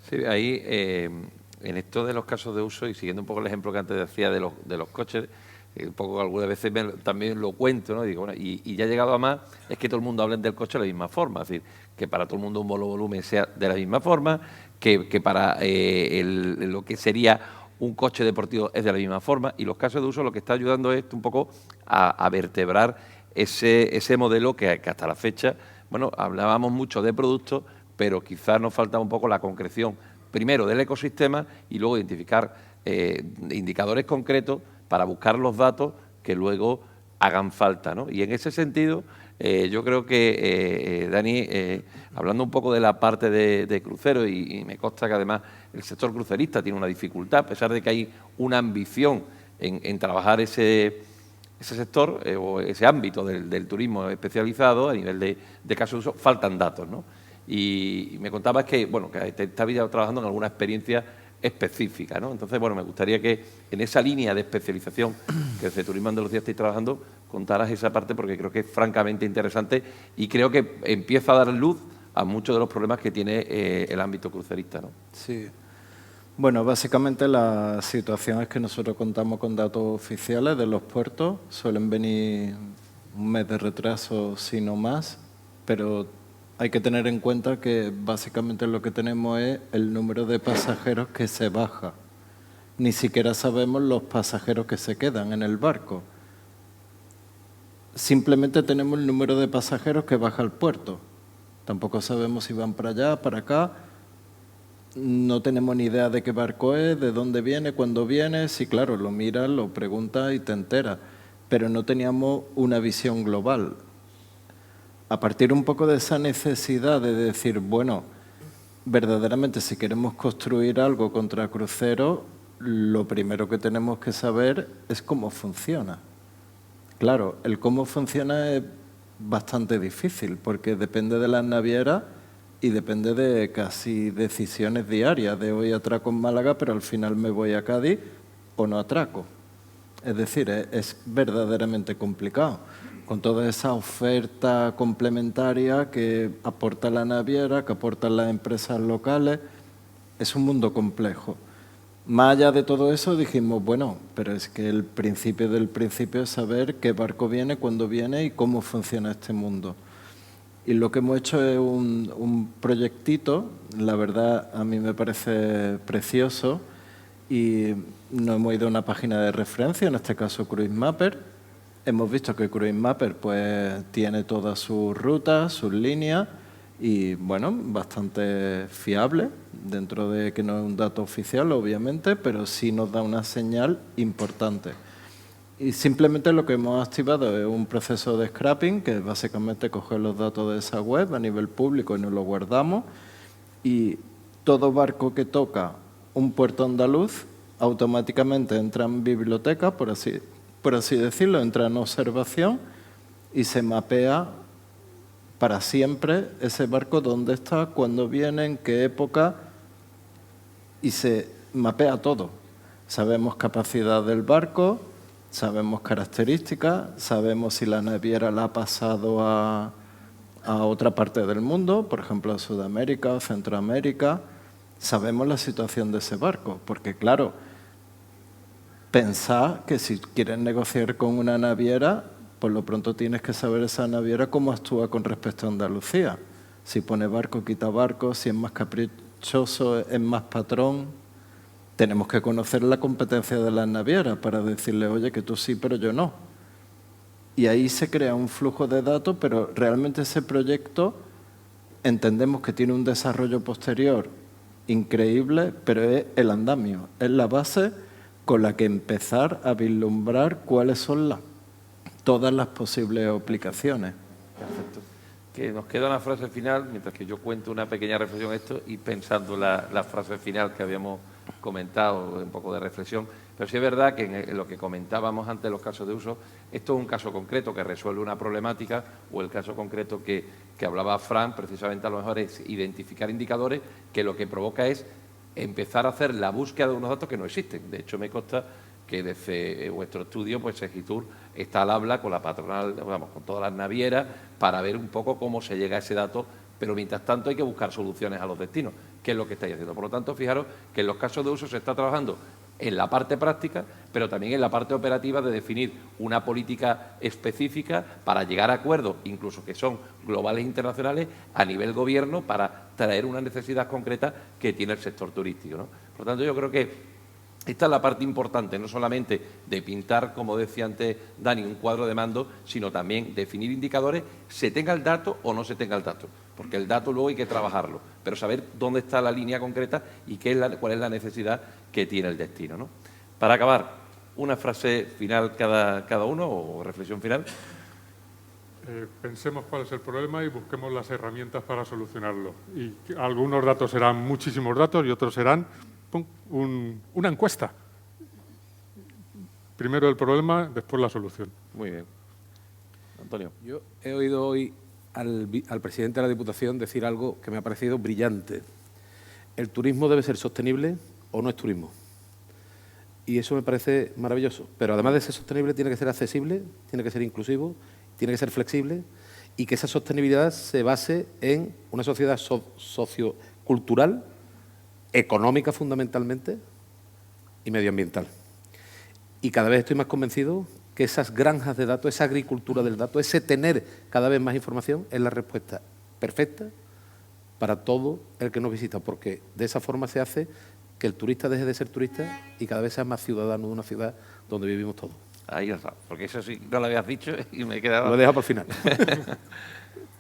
Sí, ahí en esto de los casos de uso y siguiendo un poco el ejemplo que antes decía de los coches, un poco algunas veces también lo cuento, ¿no? Digo, bueno, y ya llegado a más es que todo el mundo hable del coche de la misma forma, es decir, que para todo el mundo un volumen sea de la misma forma, que para lo que sería un coche deportivo es de la misma forma, y los casos de uso lo que está ayudando es un poco a vertebrar ese modelo que hasta la fecha, bueno, hablábamos mucho de productos, pero quizás nos falta un poco la concreción, primero del ecosistema y luego identificar indicadores concretos para buscar los datos que luego hagan falta, ¿no? Y en ese sentido, yo creo que, Dani, hablando un poco de la parte de cruceros, y me consta que además el sector crucerista tiene una dificultad, a pesar de que hay una ambición en trabajar ese sector o ese ámbito del turismo especializado a nivel de caso de uso, faltan datos, ¿no? Y me contabas que, bueno, que estabas trabajando en alguna experiencia específica, ¿no? Entonces, bueno, me gustaría que en esa línea de especialización que desde Turismo Andalucía estáis trabajando, contaras esa parte porque creo que es francamente interesante y creo que empieza a dar luz a muchos de los problemas que tiene el ámbito crucerista, ¿no? Sí. Bueno, básicamente la situación es que nosotros contamos con datos oficiales de los puertos, suelen venir un mes de retraso, si no más, pero hay que tener en cuenta que básicamente lo que tenemos es el número de pasajeros que se baja. Ni siquiera sabemos los pasajeros que se quedan en el barco. Simplemente tenemos el número de pasajeros que baja al puerto. Tampoco sabemos si van para allá, para acá. No tenemos ni idea de qué barco es, de dónde viene, cuándo viene. Sí, claro, lo miras, lo preguntas y te enteras. Pero no teníamos una visión global. A partir un poco de esa necesidad de decir, bueno, verdaderamente si queremos construir algo contra cruceros, lo primero que tenemos que saber es cómo funciona. Claro, el cómo funciona es bastante difícil porque depende de las navieras y depende de casi decisiones diarias, de hoy atraco en Málaga, pero al final me voy a Cádiz o no atraco. Es decir, es verdaderamente complicado. Con toda esa oferta complementaria que aporta la naviera, que aportan las empresas locales, es un mundo complejo. Más allá de todo eso dijimos, bueno, pero es que el principio del principio es saber qué barco viene, cuándo viene y cómo funciona este mundo. Y lo que hemos hecho es un proyectito, la verdad a mí me parece precioso, y nos hemos ido a una página de referencia, en este caso Cruise Mapper. Hemos visto que Cruise Mapper pues, tiene todas sus rutas, sus líneas, y bueno, bastante fiable, dentro de que no es un dato oficial, obviamente, pero sí nos da una señal importante. Y simplemente lo que hemos activado es un proceso de scrapping, que es básicamente coger los datos de esa web a nivel público y nos los guardamos, y todo barco que toca un puerto andaluz automáticamente entra en biblioteca, por así decirlo, entra en observación y se mapea para siempre ese barco, dónde está, cuándo viene, en qué época, y se mapea todo. Sabemos capacidad del barco, sabemos características, sabemos si la naviera la ha pasado a otra parte del mundo, por ejemplo a Sudamérica o Centroamérica. Sabemos la situación de ese barco, porque claro, pensad que si quieres negociar con una naviera, por lo pronto tienes que saber esa naviera cómo actúa con respecto a Andalucía. Si pone barco, quita barco, si es más caprichoso, es más patrón. Tenemos que conocer la competencia de las navieras para decirle, oye, que tú sí, pero yo no. Y ahí se crea un flujo de datos, pero realmente ese proyecto entendemos que tiene un desarrollo posterior increíble, pero es el andamio, es la base con la que empezar a vislumbrar cuáles son todas las posibles aplicaciones. Perfecto. Que nos queda una frase final, mientras que yo cuento una pequeña reflexión a esto y pensando la frase final que habíamos comentado, un poco de reflexión. Pero sí es verdad que en lo que comentábamos antes de los casos de uso, esto es un caso concreto que resuelve una problemática, o el caso concreto que hablaba Fran, precisamente a lo mejor es identificar indicadores que lo que provoca es empezar a hacer la búsqueda de unos datos que no existen. De hecho, me consta que desde vuestro estudio, pues Segitur está al habla con la patronal, vamos, con todas las navieras, para ver un poco cómo se llega a ese dato, pero mientras tanto hay que buscar soluciones a los destinos, que es lo que estáis haciendo. Por lo tanto, fijaros que en los casos de uso se está trabajando en la parte práctica, pero también en la parte operativa de definir una política específica para llegar a acuerdos, incluso que son globales e internacionales, a nivel gobierno, para traer una necesidad concreta que tiene el sector turístico, ¿no? Por lo tanto, yo creo que esta es la parte importante, no solamente de pintar, como decía antes Dani, un cuadro de mando, sino también definir indicadores, se tenga el dato o no se tenga el dato, porque el dato luego hay que trabajarlo, pero saber dónde está la línea concreta y cuál es la necesidad que tiene el destino, ¿no? Para acabar, una frase final cada uno o reflexión final. Pensemos cuál es el problema y busquemos las herramientas para solucionarlo. Y algunos datos serán muchísimos datos y otros serán una encuesta. Primero el problema, después la solución. Muy bien. Antonio. Yo he oído hoy al presidente de la Diputación decir algo que me ha parecido brillante. El turismo debe ser sostenible o no es turismo. Y eso me parece maravilloso. Pero además de ser sostenible, tiene que ser accesible, tiene que ser inclusivo, tiene que ser flexible y que esa sostenibilidad se base en una sociedad sociocultural, económica fundamentalmente y medioambiental. Y cada vez estoy más convencido que esas granjas de datos, esa agricultura del dato, ese tener cada vez más información es la respuesta perfecta para todo el que nos visita, porque de esa forma se hace que el turista deje de ser turista y cada vez sea más ciudadano de una ciudad donde vivimos todos. Ahí está, porque eso sí no lo habías dicho y me quedaba... Lo he dejado por el final.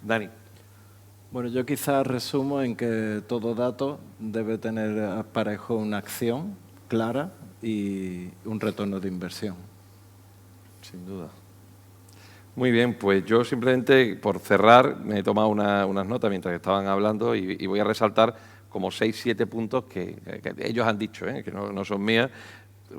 Dani. Bueno, yo quizás resumo en que todo dato debe tener aparejo una acción clara y un retorno de inversión. Sin duda. Muy bien, pues yo simplemente, por cerrar, me he tomado unas notas mientras estaban hablando y voy a resaltar como 6, 7 puntos que ellos han dicho, que no son mías.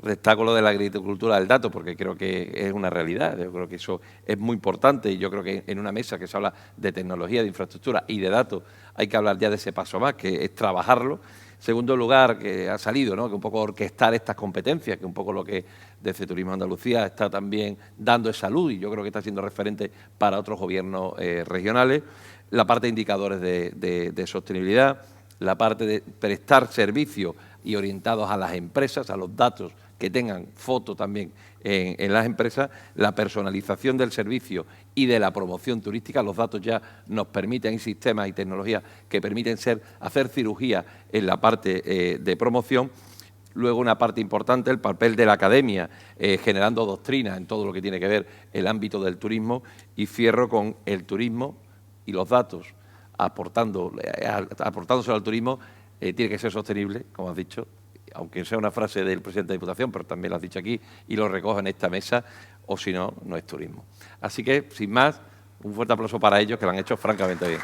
destaco lo de la agricultura del dato porque creo que es una realidad. Yo creo que eso es muy importante y yo creo que en una mesa que se habla de tecnología, de infraestructura y de datos hay que hablar ya de ese paso más, que es trabajarlo. Segundo lugar, que ha salido, ¿no?, que un poco orquestar estas competencias, que un poco lo que desde Turismo Andalucía está también dando es salud y yo creo que está siendo referente para otros gobiernos regionales. La parte de indicadores de sostenibilidad, la parte de prestar servicios y orientados a las empresas, a los datos que tengan foto también en las empresas, la personalización del servicio y de la promoción turística. Los datos ya nos permiten, hay sistemas y tecnologías que permiten hacer cirugía en la parte de promoción. Luego una parte importante, el papel de la academia, generando doctrina en todo lo que tiene que ver el ámbito del turismo. Y cierro con el turismo y los datos, aportándose al turismo, tiene que ser sostenible, como has dicho, aunque sea una frase del presidente de Diputación, pero también lo has dicho aquí y lo recojo en esta mesa, o si no, no es turismo. Así que, sin más, un fuerte aplauso para ellos, que lo han hecho francamente bien.